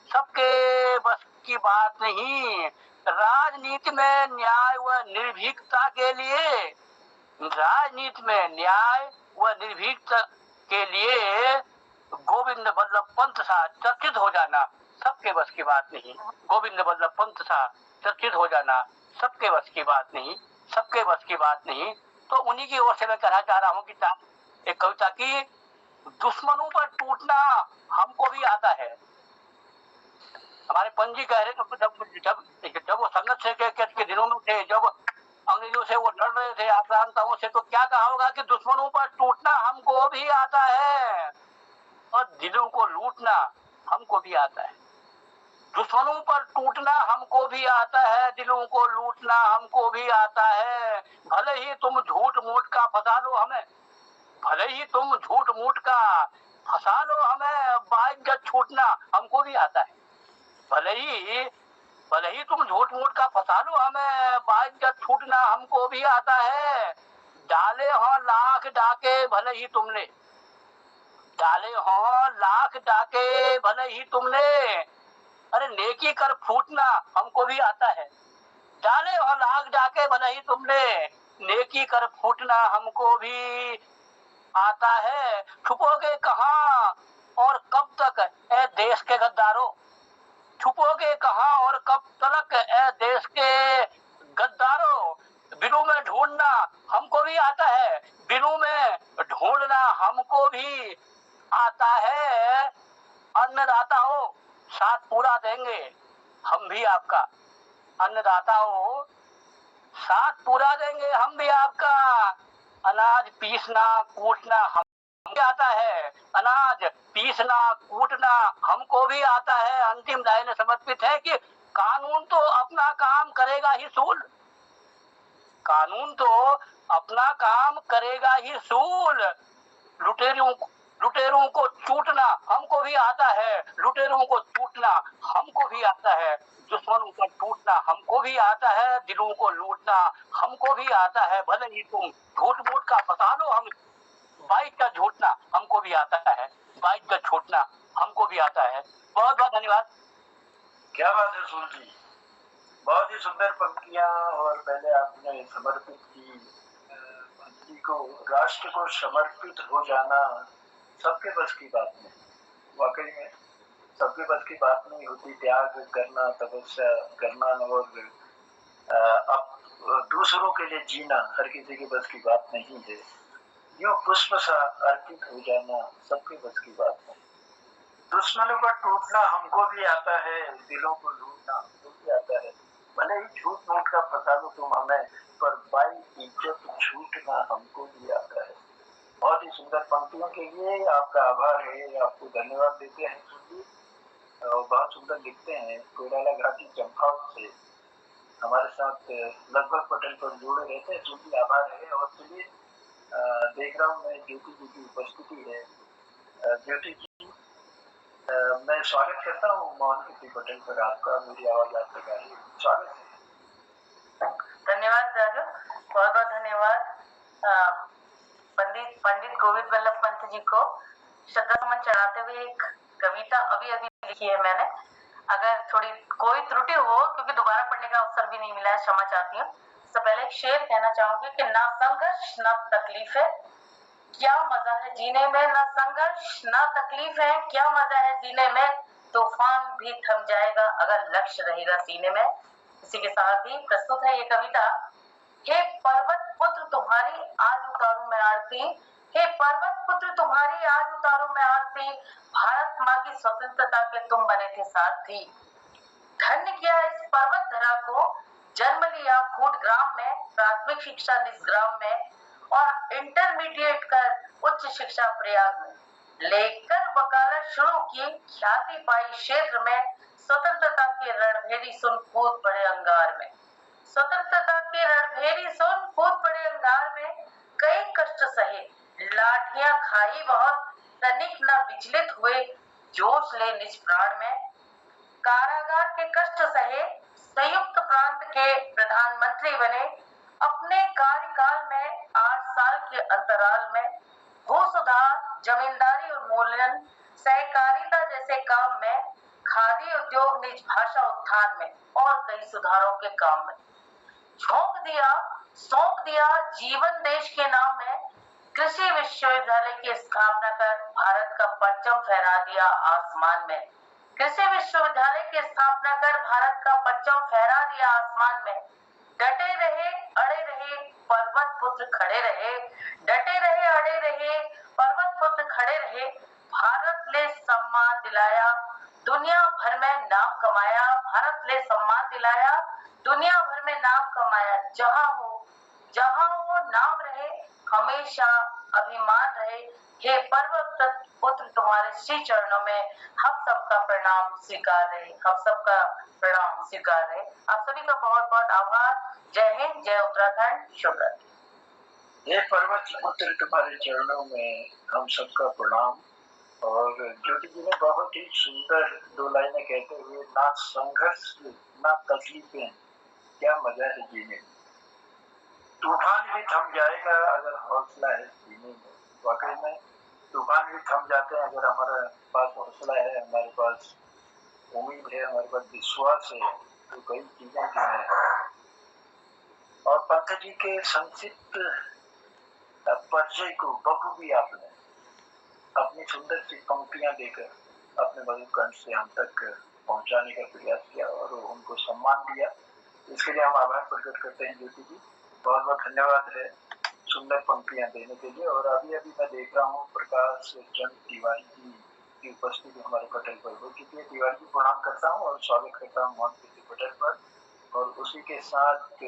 सबके बस की बात नहीं। राजनीति में न्याय व निर्भीकता के लिए, राजनीति में न्याय व निर्भीकता के लिए गोविंद वल्लभ पंत सा चर्चित हो जाना सबके बस की बात नहीं, गोविंद वल्लभ पंत सा चर्चित हो जाना सबके बस की बात नहीं, सबके बस की बात नहीं। तो उन्हीं की ओर से मैं कहना चाह रहा हूँ कि एक कविता की, दुश्मनों पर टूटना हमको भी आता है। हमारे पंजी कह रहे जब वो संघर्ष के दिनों में थे, जब अंग्रेजों से वो लड़ रहे थे, आक्रांताओं से, तो क्या कहा होगा कि दुश्मनों पर टूटना हमको भी आता है और दिलों को लूटना हमको भी आता है। दुश्मनों पर टूटना हमको भी आता है, दिलों को लूटना हमको भी आता है। भले ही तुम झूठ मूठ का फंसा लो हमें, भले ही तुम झूठ मूठ का फंसा लो हमें, बाइज्जत छूटना हमको भी आता है। भले ही तुम झूठ मूठ का फंसा लो हमें, बाइज्जत छूटना हमको भी आता है। डाले हों लाख डाके भले ही तुमने, डाले हों लाख डाके भले ही तुमने, अरे नेकी कर फूटना हमको भी आता है। डाले हो लाख डाके भले ही तुमने, नेकी कर फूटना हमको भी आता है। छुपोगे कहाँ और कब तक ए देश के गद्दारों, छुपोगे कहाँ और कब तक ए देश के गद्दारों। बिलों में ढूंढना हमको भी आता है, बिलों में ढूंढना हमको भी आता है। अन्नदाता हो साथ पूरा देंगे हम भी आपका, अन्नदाता हो साथ पूरा देंगे हम भी आपका। अनाज पीसना कूटना हमको भी आता है, अनाज पीसना कूटना हमको भी आता है। अंतिम लाइन समर्पित है कि कानून तो अपना काम करेगा ही सूल, कानून तो अपना काम करेगा ही सूल। लुटेरों को चूटना हमको भी आता है, लुटेरों को चूटना हमको भी आता है। दुश्मनों पर टूटना हमको भी आता है, दिलों को लूटना हमको भी आता है। भले ही तुम झूठ मूठ का फंसा लो हम, बाइक का झूठना हमको भी आता है, बाइक का छूटना हमको भी आता है। बहुत बहुत धन्यवाद। क्या बात है सूल जी, बहुत ही सुंदर पंक्तियां। और पहले आपने समर्पित की पंक्ति को, राष्ट्र को समर्पित हो जाना सबके बस की बात नहीं, वाकई में सबके बस की बात नहीं होती। त्याग करना, तपस्या करना और अब दूसरों के लिए जीना हर किसी के बस की बात नहीं है। यूं पुष्प सा अर्पित हो जाना सबके बस की बात नहीं। दुश्मनों पर टूटना हमको भी आता है, दिलों को लूटना हमको भी आता है। भले ही झूठ मूठ का फंसा लो तुम हमें, पर बाई इज्जत छूटना हमको भी आता है। बहुत ही सुंदर पंक्तियों के लिए आपका आभार है, आपको धन्यवाद देते हैं सुजी। और बहुत सुंदर लिखते हैं। कोयराला घाटी चंपावत से हमारे साथ लगभग पटेल पर जुड़े रहते हैं सुजी, आभार है। और चलिए देख रहा हूँ मैं ज्योति जी की उपस्थिति है। ज्योति जी, मैं स्वागत करता हूँ मोहन कीर्ति पटेल पर आपका, मेरी आवाज आप तक आ रही है, स्वागत है। धन्यवाद राजू, बहुत बहुत धन्यवाद। पंडित गोविंद वल्लभ पंत जी को श्रद्धा सुमन चढ़ाते हुए एक कविता अभी अभी लिखी है मैंने। अगर थोड़ी कोई त्रुटि हो, क्योंकि दोबारा पढ़ने का अवसर भी नहीं मिला है, क्षमा चाहती हूँ। इससे पहले एक शेर कहना चाहूंगी कि ना संघर्ष ना तकलीफ है, क्या मजा है जीने में। ना संघर्ष ना तकलीफ है, क्या मजा है जीने में। तूफान भी थम जाएगा अगर लक्ष्य रहेगा सीने में। इसी के साथ ही प्रस्तुत है ये कविता। हे पर्वत पुत्र तुम्हारी आज उतारूं मैं आरती, हे पर्वत पुत्र तुम्हारी आज उतारूं मैं आरती। भारत माँ की स्वतंत्रता के तुम बने थे सारथी। धन्य किया इस पर्वत धरा को, जन्म लिया फूट ग्राम में, प्राथमिक शिक्षा निजग्राम में और इंटरमीडिएट कर उच्च शिक्षा प्रयाग में। लेकर वकालत शुरू की, ख्याति पाई क्षेत्र में, स्वतंत्रता के रणभेरी सुन कूद पड़े अंगार में। स्वतंत्रता के रणभेरी सुन कूद पड़े अंगार में। कई कष्ट सहे, लाठियां खाई बहुत, तनिक न विचलित हुए, जोश ले निज प्राण में। कारागार के कष्ट सहे, संयुक्त प्रांत के प्रधानमंत्री बने। अपने कार्यकाल में 8 साल के अंतराल में भू सुधार, जमींदारी उन्मूलन, सहकारिता जैसे काम में, खादी उद्योग, निज भाषा उत्थान में और कई सुधारों के काम में। सौंप दिया जीवन देश के नाम में। कृषि विश्वविद्यालय की स्थापना कर भारत का परचम फहरा दिया आसमान में। कृषि विश्वविद्यालय की स्थापना कर भारत का परचम फहरा दिया आसमान में। डटे रहे अड़े रहे पर्वत पुत्र खड़े रहे, डटे रहे अड़े रहे पर्वत पुत्र खड़े रहे। भारत ने सम्मान दिलाया, दुनिया भर में नाम कमाया। भारत ने सम्मान दिलाया, दुनिया भर में नाम कमाया। जहां हो जहाँ वो नाम रहे हमेशा अभिमान रहे। हे पर्व पुत्र तुम्हारे श्री चरणों में हम सबका प्रणाम स्वीकार रहे, हम सबका प्रणाम स्वीकार रहे। आप सभी का बहुत बहुत आभार। जय हिंद, जय उत्तराखंड, शुभ रात्रि। हे पर्वत पुत्र तुम्हारे चरणों में हम सबका प्रणाम। और ज्योति जी ने बहुत ही सुंदर 2 लाइनें कहते हुए, ना संघर्ष ना तकलीफें, क्या मजा है जीने में। तूफान भी थम जाएगा अगर हौसला है जीने में। वाकई में तूफान भी थम जाते हैं अगर हमारे पास हौसला है, हमारे पास उम्मीद है, हमारे पास विश्वास है, तो कई चीजें जो है। और पंत जी के संक्षिप्त परिचय को बखूबी आपने अपनी सुंदर सी पंक्तियां देकर अपने मधुर कंठ से हम तक पहुंचाने का प्रयास किया और उनको सम्मान दिया। इसके लिए हम आभार प्रकट करते हैं ज्योति जी, बहुत बहुत धन्यवाद है सुंदर पंक्तियां देने के लिए। और अभी अभी मैं देख रहा हूँ प्रकाश चंद तिवारी जी की उपस्थिति हमारे पटल पर हो चुकी है। तिवारी जी प्रणाम करता हूँ और स्वागत करता हूँ मोहन के पटल पर। और उसी के साथ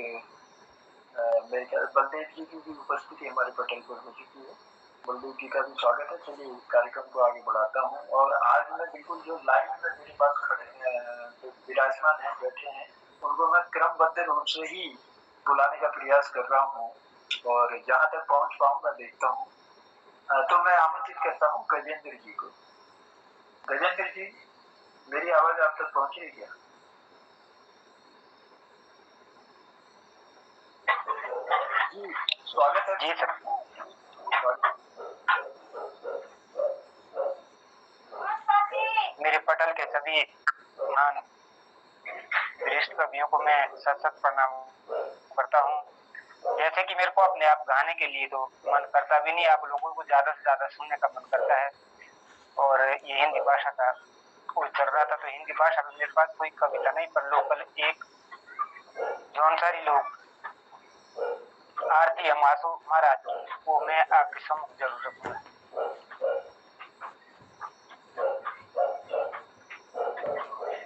मेरे ख्याल बलदेव जी की भी उपस्थिति हमारे पटल पर हो चुकी है। बलदेव जी का भी स्वागत है। चलिए कार्यक्रम को आगे बढ़ाता हूँ। और आज मैं बिल्कुल जो लाइन में मेरे पास खड़े जो विराजमान है, बैठे हैं, उनको मैं क्रमबद्ध रूप से ही बुलाने का प्रयास कर रहा हूँ और जहाँ तक पहुँच पाऊंगा देखता हूँ। तो मैं आमंत्रित करता हूँ गजेंद्र जी को। गजेंद्र जी, मेरी आवाज आप तक पहुँच रही क्या? जी स्वागत है। जी सर। मेरे पटल के सभी महान वरिष्ठ कवियों को मैं सत प्रणाम करता हूँ। जैसे कि मेरे को अपने आप गाने के लिए तो मन करता भी नहीं, आप लोगों को ज्यादा से ज्यादा सुनने का मन करता है। और ये हिंदी भाषा का कोई चल रहा था तो हिंदी भाषा में मेरे पास कोई कविता नहीं, पर लोकल एक जौनसारी लोग आरती हमासु महाराज वो मैं आपके सम्मुख जरूर रखूंगा।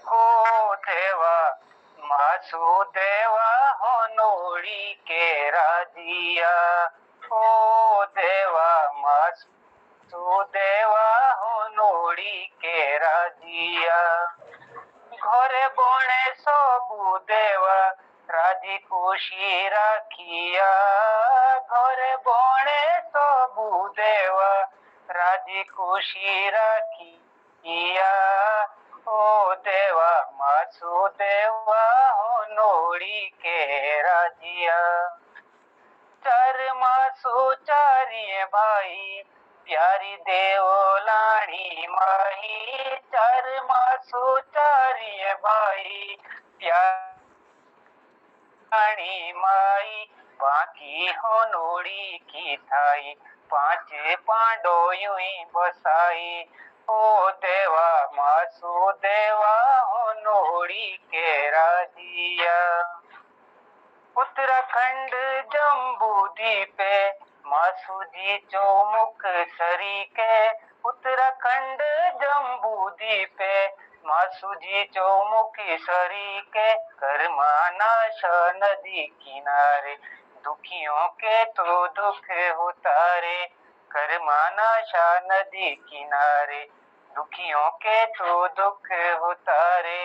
हो देवा मासु देवा हो नोड़ी के राजिया, हो देवा मासु देवा हो नोड़ी के राजिया। घरे बणे सबु देवा राजी खुशी राखिया, घरे बणे सबु देवा राजी खुशी राखिया। ओ देवा मासु देवा हो नोड़ी के राजिया। चार मासु चारिये भाई प्यारी देवलाणी माही, चार मासु चारिये भाई प्यारी माई। बाकी हो नोड़ी की थाई पांच पांडो यूं बसाई। ओ देवा मासु देवा हो नोड़ी के राजिया। उत्तराखंड जम्बू द्वीपे मासू जी चौमुख सरीके, उत्तराखंड जम्बू द्वीपे मासू जी चौमुख सरीके। करमानाशा नदी किनारे दुखियों के तो दुख उतारे, करमानाशा नदी किनारे दुखियों के तो दुख उतारे।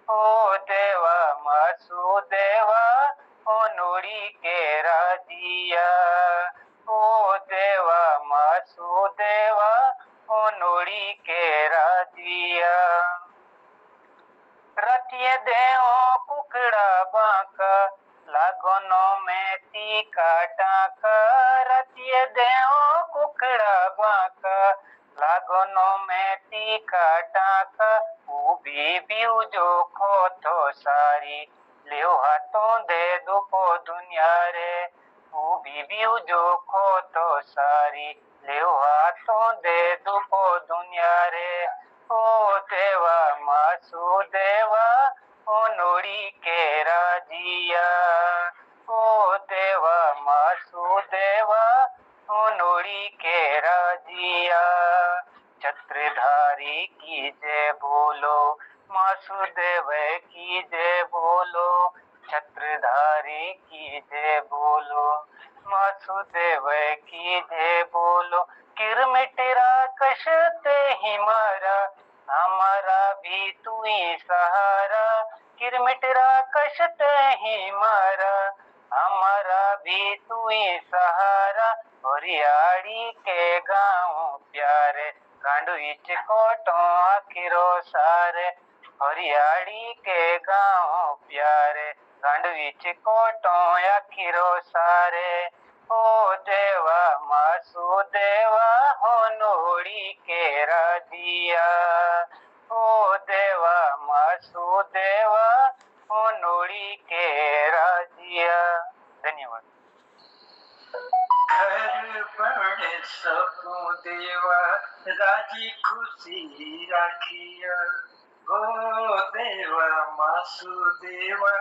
ओ देवा मासू देवा ओ नोड़ी के राजिया, ओ देवा मासू देवा ओ नोड़ी के राजिया। रतिये देओ कुकड़ा बांका लागोनो में तीका टाका, रतिये देओ कुकड़ा बांका लागोनो में तीका टाका। भी जो खो तो सारी लियो हाथों दे दुपो दुनिया रे, भी जो खो तो सारी लियो हाथों दे दुपो दुनिया रे। ओ देवा मासू देवा ओ नोड़ी के राजिया, ओ देवा मासू देवा ओ नोड़ी के राजिया। छत्रधारी की जय बोलो मासुदेव की जय बोलो, छत्रधारी की जय बोलो वासुदेव की जय बोलो, किरमिट राकश ते ही मारा, हमारा भी तू ही सहारा, किरमिट राकश ते ही मारा, हमारा भी तू ही सहारा, हरियाड़ी के गाँव प्यारे, कांडू इच कोटों आखिरो सारे, हरियाड़ी के गाँव प्यारे, कांडू इच कोटों आखिरो सारे, ओ देवा मासुदेवा हो नोड़ी के राजिया, ओ देवा मासुदेवा हो नोड़ी के राजिया। धन्यवाद। घर बड़े सकूं देवा राजी खुशी राखिया, हो देवा मासुदेवा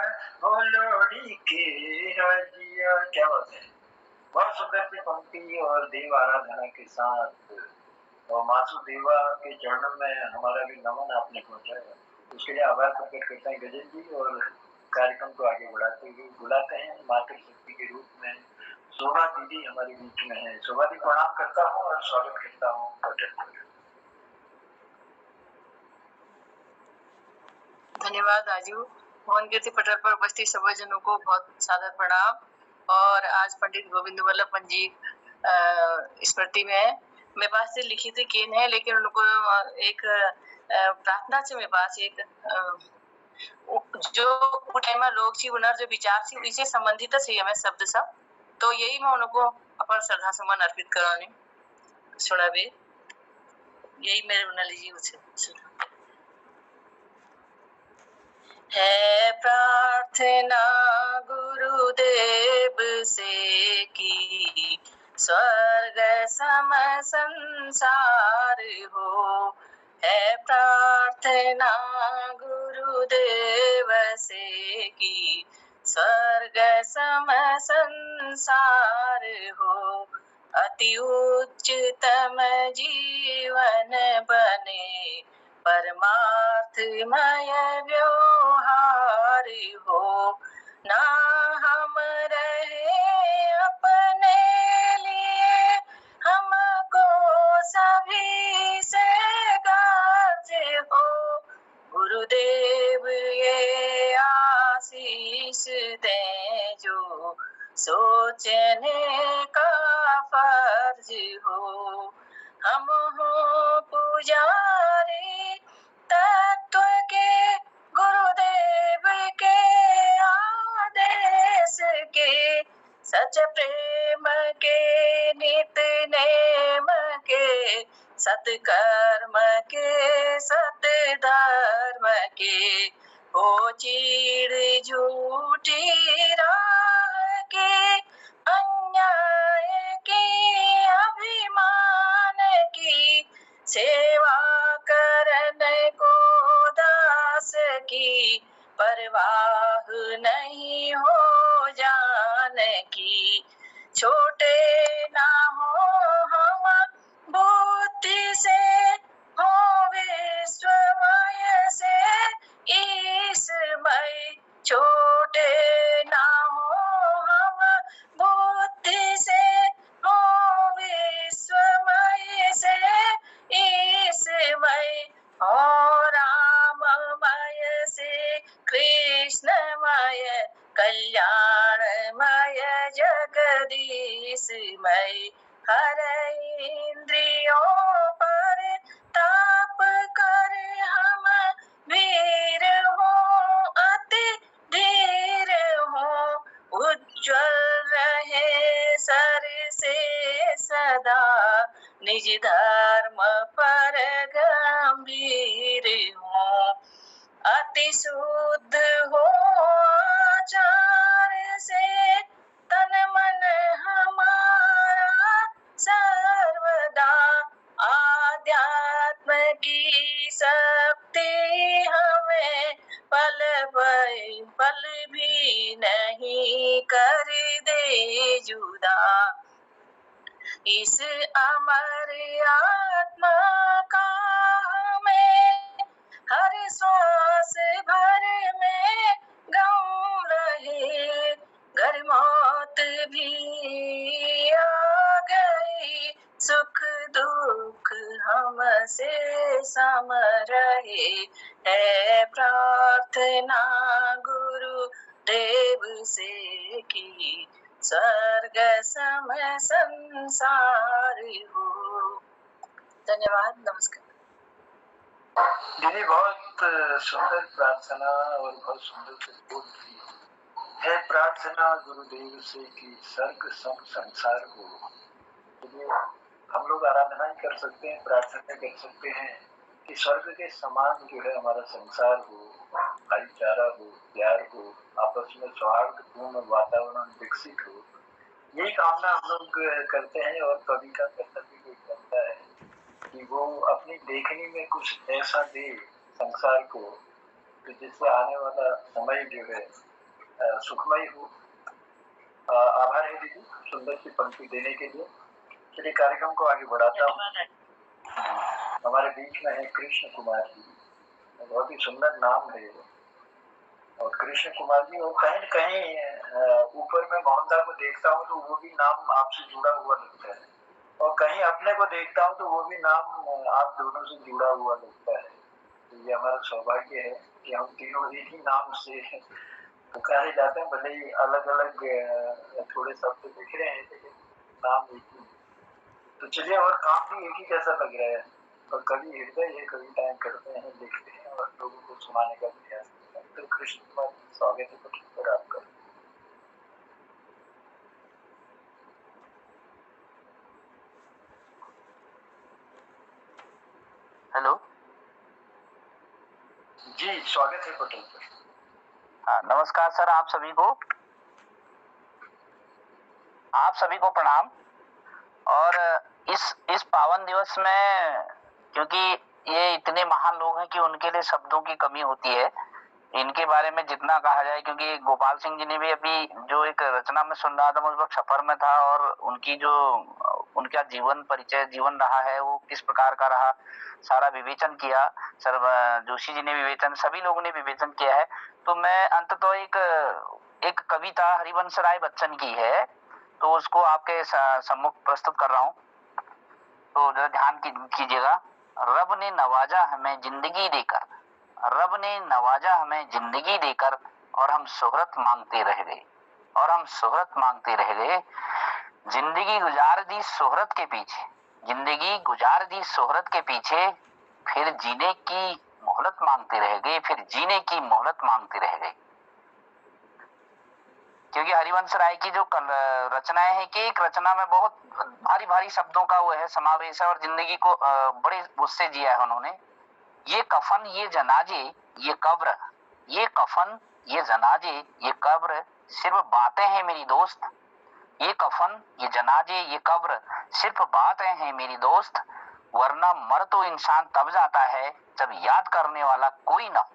हो लोड़ी के राजिया। क्या बात है, बहुत सुंदर सी पंक्ति और देव आराधना के साथ और मासुदेवा के चरणों में हमारा भी नमन आपने पहुंचाया, उसके लिए आभार प्रकट करते हैं गजेंद्र जी। और कार्यक्रम को आगे बढ़ाते हुए बुलाते हैं मातृशक्ति के रूप में शोभा दीदी हमारे बीच में है। शोभा दी प्रणाम करता हूँ और स्वागत करता हूँ पटेल पर। धन्यवाद राजू। मोहन कीर्ति पटेल पर उपस्थित सभी जनों को बहुत सादर प्रणाम। और आज पंडित गोविंद वल्लभ पंत जी स्मृति में मेरे पास से लिखित केन है, लेकिन उनको एक प्रार्थना से मेरे पास एक जो उठेमा लोग छी उनर जो विचार छी इसे संबंधित है हमें शब्द सब, तो यही मैं उनको अपन श्रद्धा सुमन अर्पित कराने सुनाबे, यही मेरे उनली जी उसे है प्रार्थना गुरुदेव से की, स्वर्ग सम संसार हो, है प्रार्थना गुरुदेव से की, स्वर्ग सम संसार हो, अति उच्चतम जीवन बने, परमार्थमय व्यवहार हो, ना हम रहे अपने लिए, हमको सभी से गाजे हो, गुरुदेव ये आशीष दे जो सोचने का फर्ज हो, हम हो पुजारी तत्व के, गुरुदेव के आदेश के, सच प्रेम के नित नेम के, सत्कर्म के सत धर्म के, हो चीड़ झूठी राह के, अन्याय की अभिमान की, सेवा करने को दास की, परवाह नहीं हो जान की, छोटे ना हो हम बुद्धि से, हो विश्वमय से ईशमय, छोटे ना हो हम बुद्धि से, हो विश्वमय से ईशमय, हो राममय से कृष्णमय, कल्याणमय जगदीशमय, हर इंद्रियों पर ताप कर हम वीर हो, अति धीर हो, उज्ज्वल रहे सर से सदा, निज धर्म पर गंभीर हो, अति शुद्ध हो आचार से, तन मन हमारा सर्वदा, आध्यात्म की शक्ति हमें पल भी नहीं कर दे जुदा, इस अमर आत्मा का हमें हर श्वास भर में गम रहे, घर मौत भी है प्रार्थना गुरु देव से की स्वर्ग सम संसार हो। धन्यवाद, नमस्कार। दीदी बहुत सुंदर प्रार्थना और बहुत सुंदर से बोल रही है प्रार्थना गुरुदेव से कि स्वर्ग सम संसार हो। तो हम लोग आराधना ही कर सकते हैं, प्रार्थना कर सकते हैं कि स्वर्ग के समान जो है हमारा संसार हो, भाईचारा हो, प्यार हो, आपस में सौहार्दपूर्ण वातावरण विकसित हो। यही कामना हम लोग करते हैं। और कवि का कर्तव्य भी बनता है कि वो अपनी लेखनी में कुछ ऐसा दे संसार को कि जिससे आने वाला समय जो है सुखमय हो। आभार है दीदी सुंदर सी पंक्ति देने के लिए। चलिए कार्यक्रम को आगे बढ़ाता हूँ। हमारे बीच में है कृष्ण कुमार जी, बहुत ही सुंदर नाम है। और कृष्ण कुमार जी, और कहीं न कहीं ऊपर में मोहनदा को देखता हूँ तो वो भी नाम आपसे जुड़ा हुआ लगता है, और कहीं अपने को देखता हूँ तो वो भी नाम आप दोनों से जुड़ा हुआ लगता है। तो ये हमारा सौभाग्य है कि हम तीनों एक ही नाम से पुकारे जाते हैं, भले ही अलग अलग थोड़े शब्द दिख रहे हैं लेकिन नाम एक ही। तो चलिए, और काम भी एक ही जैसा लग रहा है। और कवि हृदय है, कविताएं करते हैं, लिखते हैं और लोगों को सुनाने का प्रयास करते हैं। तो कृष्ण कुमार जी, स्वागत है कुछ पर आपका। हेलो जी, स्वागत है पटेल पर। हाँ, नमस्कार सर, आप सभी को प्रणाम। और इस पावन दिवस में, क्योंकि ये इतने महान लोग हैं कि उनके लिए शब्दों की कमी होती है, इनके बारे में जितना कहा जाए, क्योंकि गोपाल सिंह जी ने भी अभी जो एक रचना में सुन रहा था, मैं उस वक्त सफर में था, और उनका जीवन रहा है वो किस प्रकार का रहा, सारा विवेचन किया। सर जोशी जी ने विवेचन, सभी लोगों ने विवेचन किया है। तो मैं अंततः एक कविता हरिवंश राय बच्चन की है, तो उसको आपके सम्मुख प्रस्तुत कर रहा हूँ, तो जरा ध्यान कीजिएगा। रब ने नवाजा हमें जिंदगी देकर, रब ने नवाजा हमें जिंदगी देकर, और हम शोहरत मांगते रह गए, और हम शोहरत मांगते रह गए। जिंदगी गुजार दी शोहरत के पीछे, जिंदगी गुजार दी शोहरत के पीछे, फिर जीने की मोहलत मांगते रह गए, फिर जीने की मोहलत मांगते रह गए। क्योंकि हरिवंश राय की जो रचनाएं हैं कि एक रचना में बहुत भारी भारी शब्दों का वो है समावेश है, और जिंदगी को बड़े उससे जिया है उन्होंने। ये कफन ये जनाजे ये कब्र, ये कफन ये जनाजे ये कब्र, सिर्फ बातें हैं मेरी दोस्त। ये कफन ये जनाजे ये कब्र, सिर्फ बातें हैं मेरी दोस्त, वरना मर तो इंसान तब जाता है जब याद करने वाला कोई ना हो,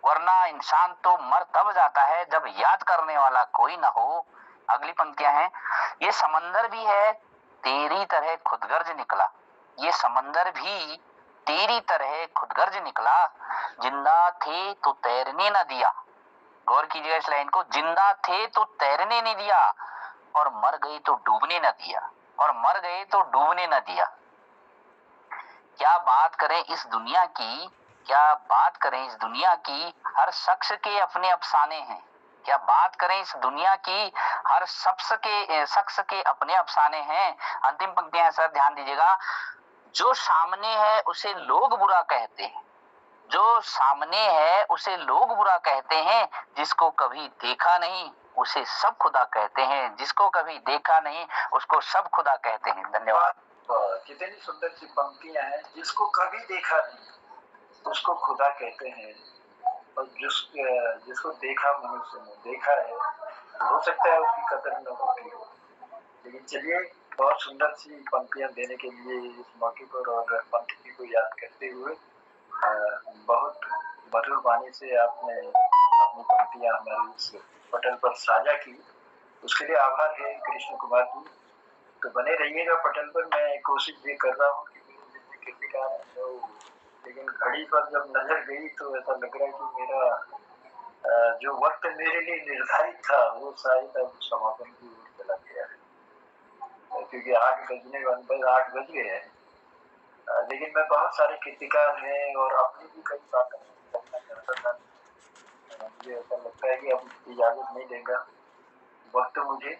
वरना इंसान तो मर तब जाता है जब याद करने वाला कोई ना हो। अगली पंक्तियां हैं, ये समंदर भी है तेरी तरह खुदगर्ज निकला, ये समंदर भी तेरी तरह खुदगर्ज निकला, जिंदा थे तो तैरने न दिया। गौर कीजिएगा इस लाइन को, जिंदा थे तो तैरने नहीं दिया, और मर गए तो डूबने न दिया, और मर गए तो डूबने न दिया। क्या बात करें इस दुनिया की, क्या बात करें इस दुनिया की, हर शख्स के अपने अफसाने हैं। क्या बात करें इस दुनिया की, हर शख्स के अपने अफसाने हैं। अंतिम पंक्तियां सर ध्यान दीजिएगा, जो सामने है उसे लोग बुरा कहते हैं, जो सामने है उसे लोग बुरा कहते हैं, जिसको कभी देखा नहीं उसे सब खुदा कहते हैं, जिसको कभी देखा नहीं उसको सब खुदा कहते हैं। धन्यवाद। कितनी सुंदर सी पंक्तियां हैं। जिसको कभी देखा नहीं उसको खुदा कहते हैं, और जिसको देखा मनुष्य ने देखा है, हो सकता है उसकी कदर न होती हो। लेकिन चलिए, बहुत सुंदर सी पंक्तियां देने के लिए इस मौके पर और पंक्ति को याद करते हुए बहुत मधुर वाणी से आपने अपनी पंक्तियां हमारे इस पटल पर साझा की, उसके लिए आभार है कृष्ण कुमार जी। तो बने रहिएगा पटल पर। मैं कोशिश भी कर रहा हूँ कि जितने कृतिकार हैं तो, लेकिन घड़ी पर जब नजर गई तो ऐसा लग रहा है कि मेरा जो वक्त मेरे लिए निर्धारित था वो शायद अब समापन की ओर चला गया है, क्योंकि 8 बज गए हैं। लेकिन मैं बहुत सारे कृतिकार हैं और अपनी भी कई बातें कि अब इजाज़त नहीं देगा वक्त मुझे,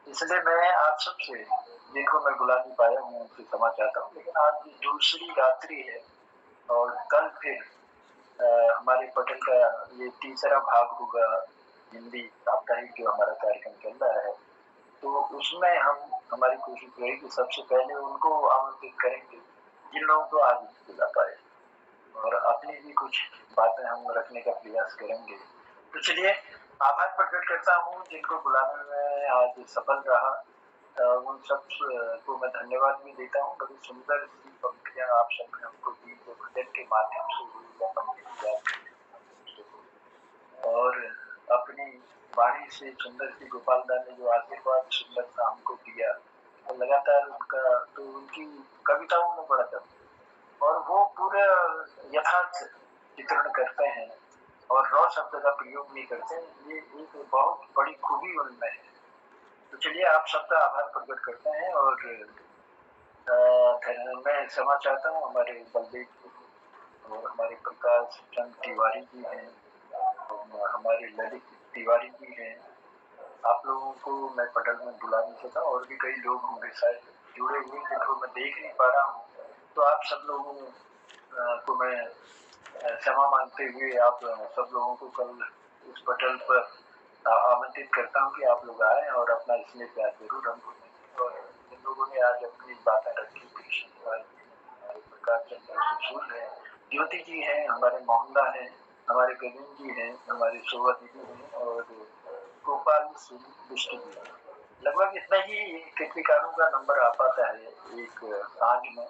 इसलिए मैं आप सबसे जिनको मैं बुला नहीं पाया हूँ उनसे क्षमा चाहता हूँ। लेकिन आज दूसरी रात्रि है और कल फिर हमारे पटल का ये तीसरा भाग होगा हिंदी साप्ताहिक जो हमारा कार्यक्रम चल रहा है, तो उसमें हम हमारी कोशिश रहेगी कि सबसे पहले उनको आमंत्रित करेंगे जिन लोगों को आज बुला पाए, और अपनी भी कुछ बातें हम रखने का प्रयास करेंगे। तो चलिए आभार प्रकट करता हूँ जिनको बुलाने में आज सफल रहा, उन सब को मैं धन्यवाद भी देता हूँ। बड़ी सुंदर सी पंक्तियाँ आप सबने हमको दी जो भजन के माध्यम से हुई और अपनी वाणी से सुंदर सी गोपाल दास ने जो आशीर्वाद सुंदर सा हमको दिया, तो लगातार उनका तो उनकी कविताओं में बड़ा दम और वो पूरा यथार्थ चित्रण करते हैं और रॉ शब्द का प्रयोग नहीं करते। ये एक बहुत बड़ी खूबी उनमें है। तो चलिए आप सबका आभार प्रकट करते हैं और मैं क्षमा चाहता हूँ हमारे बलदेव जी और हमारे प्रकाश चंद तिवारी जी हैं और हमारे ललित तिवारी जी हैं। आप लोगों को मैं पटल में बुला नहीं सका और भी कई लोग होंगे शायद जुड़े हुए जिनको मैं देख नहीं पा रहा हूँ, तो आप सब लोगों को मैं क्षमा मांगते हुए आप सब लोगों को कल इस पटल पर आमंत्रित करता हूँ कि आप लोग आए और अपना इसमें प्यार जरूर हमको दें। और जिन लोगों ने आज अपनी बातें रखी, कृष्ण तिवारी जी हमारे प्रकाश चंद्र सूर है, ज्योति जी हैं, हमारे मोहनदा हैं, हमारे गगन जी हैं, हमारे शोभा दीदी हैं और गोपाल सिंह बिष्ट जी हैं। लगभग इतना ही कृतिकारों का नंबर आ पाता है एक सांझ में।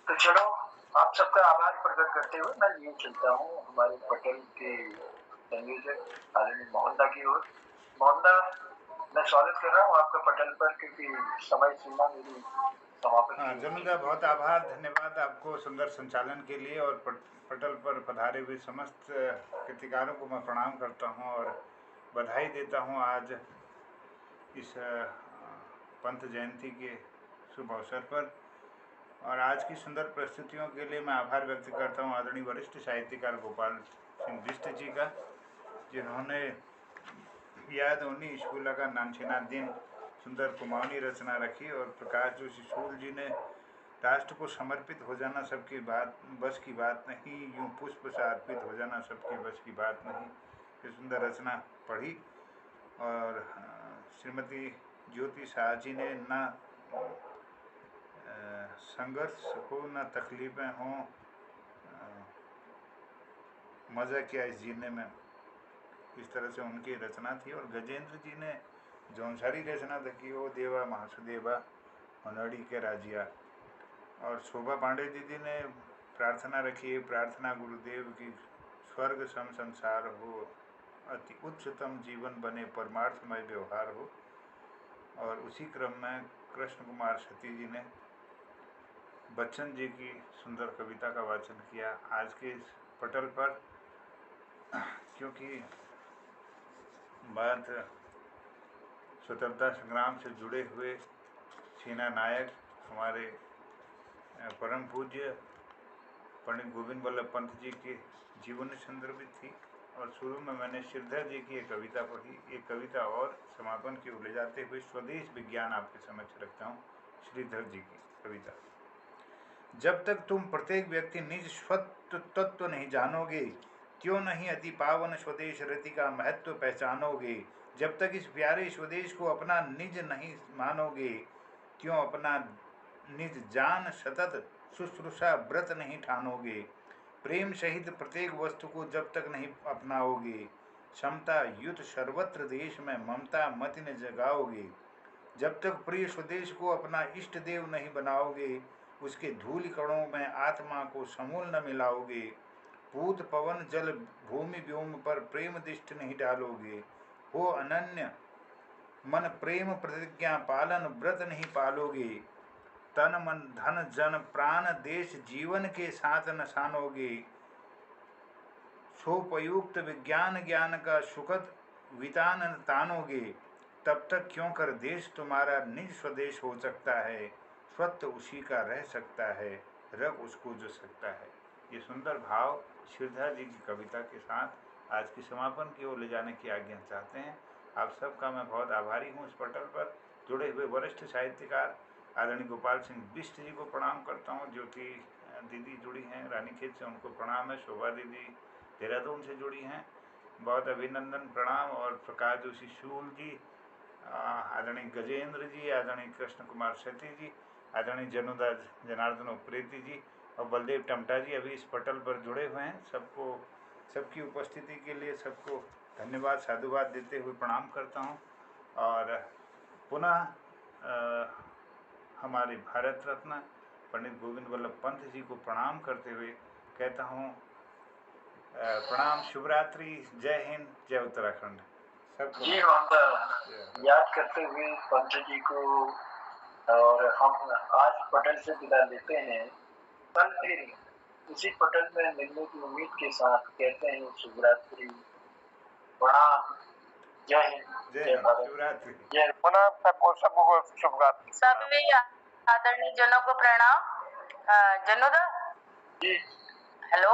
तो चलो आप सबका आभार प्रकट करते हुए मैं ये चलता हूँ हमारे पटल के संयोजक आदरणीय मोहनदा की ओर। मोहनदा, मैं स्वागत कर रहा हूँ आपका पटल पर क्योंकि समय सीमा मेरी समाप्त हाँ जमींदा, बहुत आभार, धन्यवाद आपको सुंदर संचालन के लिए। और पटल पर पधारे हुए समस्त कृतिकारों को मैं प्रणाम करता हूँ और बधाई देता हूँ आज इस पंथ जयंती के शुभ अवसर पर। और आज की सुंदर प्रस्तुतियों के लिए मैं आभार व्यक्त करता हूँ आदरणीय वरिष्ठ साहित्यकार गोपाल सिंह बिष्ट जी का, जिन्होंने याद उन्हीं स्कूल का नानछिना दिन सुंदर कुमाऊनी रचना रखी। और प्रकाश जोशी शूल जी ने राष्ट्र को समर्पित हो जाना सबकी बस की बात नहीं, यूं पुष्प से अर्पित हो जाना सबकी बस की बात नहीं, ये सुंदर रचना पढ़ी। और श्रीमती ज्योति शाह जी ने न संघर्ष हो न तकलीफ़ें हों, मज़ा क्या इस जीने में, इस तरह से उनकी रचना थी। और गजेंद्र जी ने जौन सारी रचना लिखी ओ देवा महासुदेवा होनड़ी के राजिया। और शोभा पांडे दीदी ने प्रार्थना रखी है, प्रार्थना गुरुदेव की स्वर्ग सम संसार हो, अति उच्चतम जीवन बने परमार्थमय व्यवहार हो। और उसी क्रम में कृष्ण कुमार सती जी ने बच्चन जी की सुंदर कविता का वाचन किया आज के इस पटल पर, क्योंकि बात स्वतंत्रता संग्राम से जुड़े हुए सेना नायक हमारे परम पूज्य पंडित गोविंद वल्लभ पंत जी के जीवन से संदर्भित थी। और शुरू में मैंने श्रीधर जी की एक कविता पढ़ी, एक कविता और समापन की ओर ले जाते हुए स्वदेश विज्ञान आपके समक्ष रखता हूँ। श्रीधर जी की कविता। जब तक तुम प्रत्येक व्यक्ति निज स्वत्व तत्व नहीं जानोगे, क्यों नहीं अति पावन स्वदेश रति का महत्व पहचानोगे। जब तक इस प्यारे स्वदेश को अपना निज नहीं मानोगे, क्यों अपना निज जान सतत शुश्रूषा व्रत नहीं ठानोगे। प्रेम सहित प्रत्येक वस्तु को जब तक नहीं अपनाओगे, समता युत सर्वत्र देश में ममता मति न जगाओगे। जब तक प्रिय स्वदेश को अपना इष्ट देव नहीं बनाओगे, उसके धूल कणों में आत्मा को समूल न मिलाओगे। पूत पवन जल भूमि व्योम पर प्रेम दृष्टि नहीं डालोगे। हो अनन्य मन प्रेम प्रतिज्ञा पालन व्रत नहीं पालोगे। तन मन धन जन प्राण देश जीवन के साथ न सानोगे। सोपयुक्त विज्ञान ज्ञान का सुखद वितान न तानोगे। तब तक क्यों कर देश तुम्हारा निज स्वदेश हो सकता है। स्वत्व उसी का रह सकता है, रग उसको जो सकता है। ये सुंदर भाव श्रीधर जी की कविता के साथ आज के समापन की ओर ले जाने की आज्ञा चाहते हैं। आप सबका मैं बहुत आभारी हूँ। इस पटल पर जुड़े हुए वरिष्ठ साहित्यकार आदरणीय गोपाल सिंह बिष्ट जी को प्रणाम करता हूँ। ज्योति दीदी जुड़ी हैं रानीखेत से, उनको प्रणाम है। शोभा दीदी देहरादून से जुड़ी हैं, बहुत अभिनंदन प्रणाम। और प्रकाश जोशी शूल जी, आदरणीय गजेंद्र जी, आदरणीय कृष्ण कुमार सेठी जी, आदरणीय जनुदा जनार्दन उप्रेती जी और बलदेव टमटा जी अभी इस पटल पर जुड़े हुए हैं। सबको, सबकी उपस्थिति के लिए सबको धन्यवाद साधुवाद देते हुए प्रणाम करता हूँ। और पुनः हमारे भारत रत्न पंडित गोविंद वल्लभ पंत जी को प्रणाम करते हुए कहता हूँ प्रणाम, शुभरात्रि, जय हिंद, जय उत्तराखंड। सबको जी मोहम्मद, याद करते हुए पंत जी को और हम आज पटल से विदा लेते हैं। कल फिर इसी पटल में मिलने की उम्मीद के साथ कहते हैं शुभरात्रि, प्रणाम, जय हिंद, जय भारत, शिवरात्रि। जय पुनः सबको शुभरात्रि। सभी आदरणीय जनों को प्रणाम। जनुदा, जी। हेलो।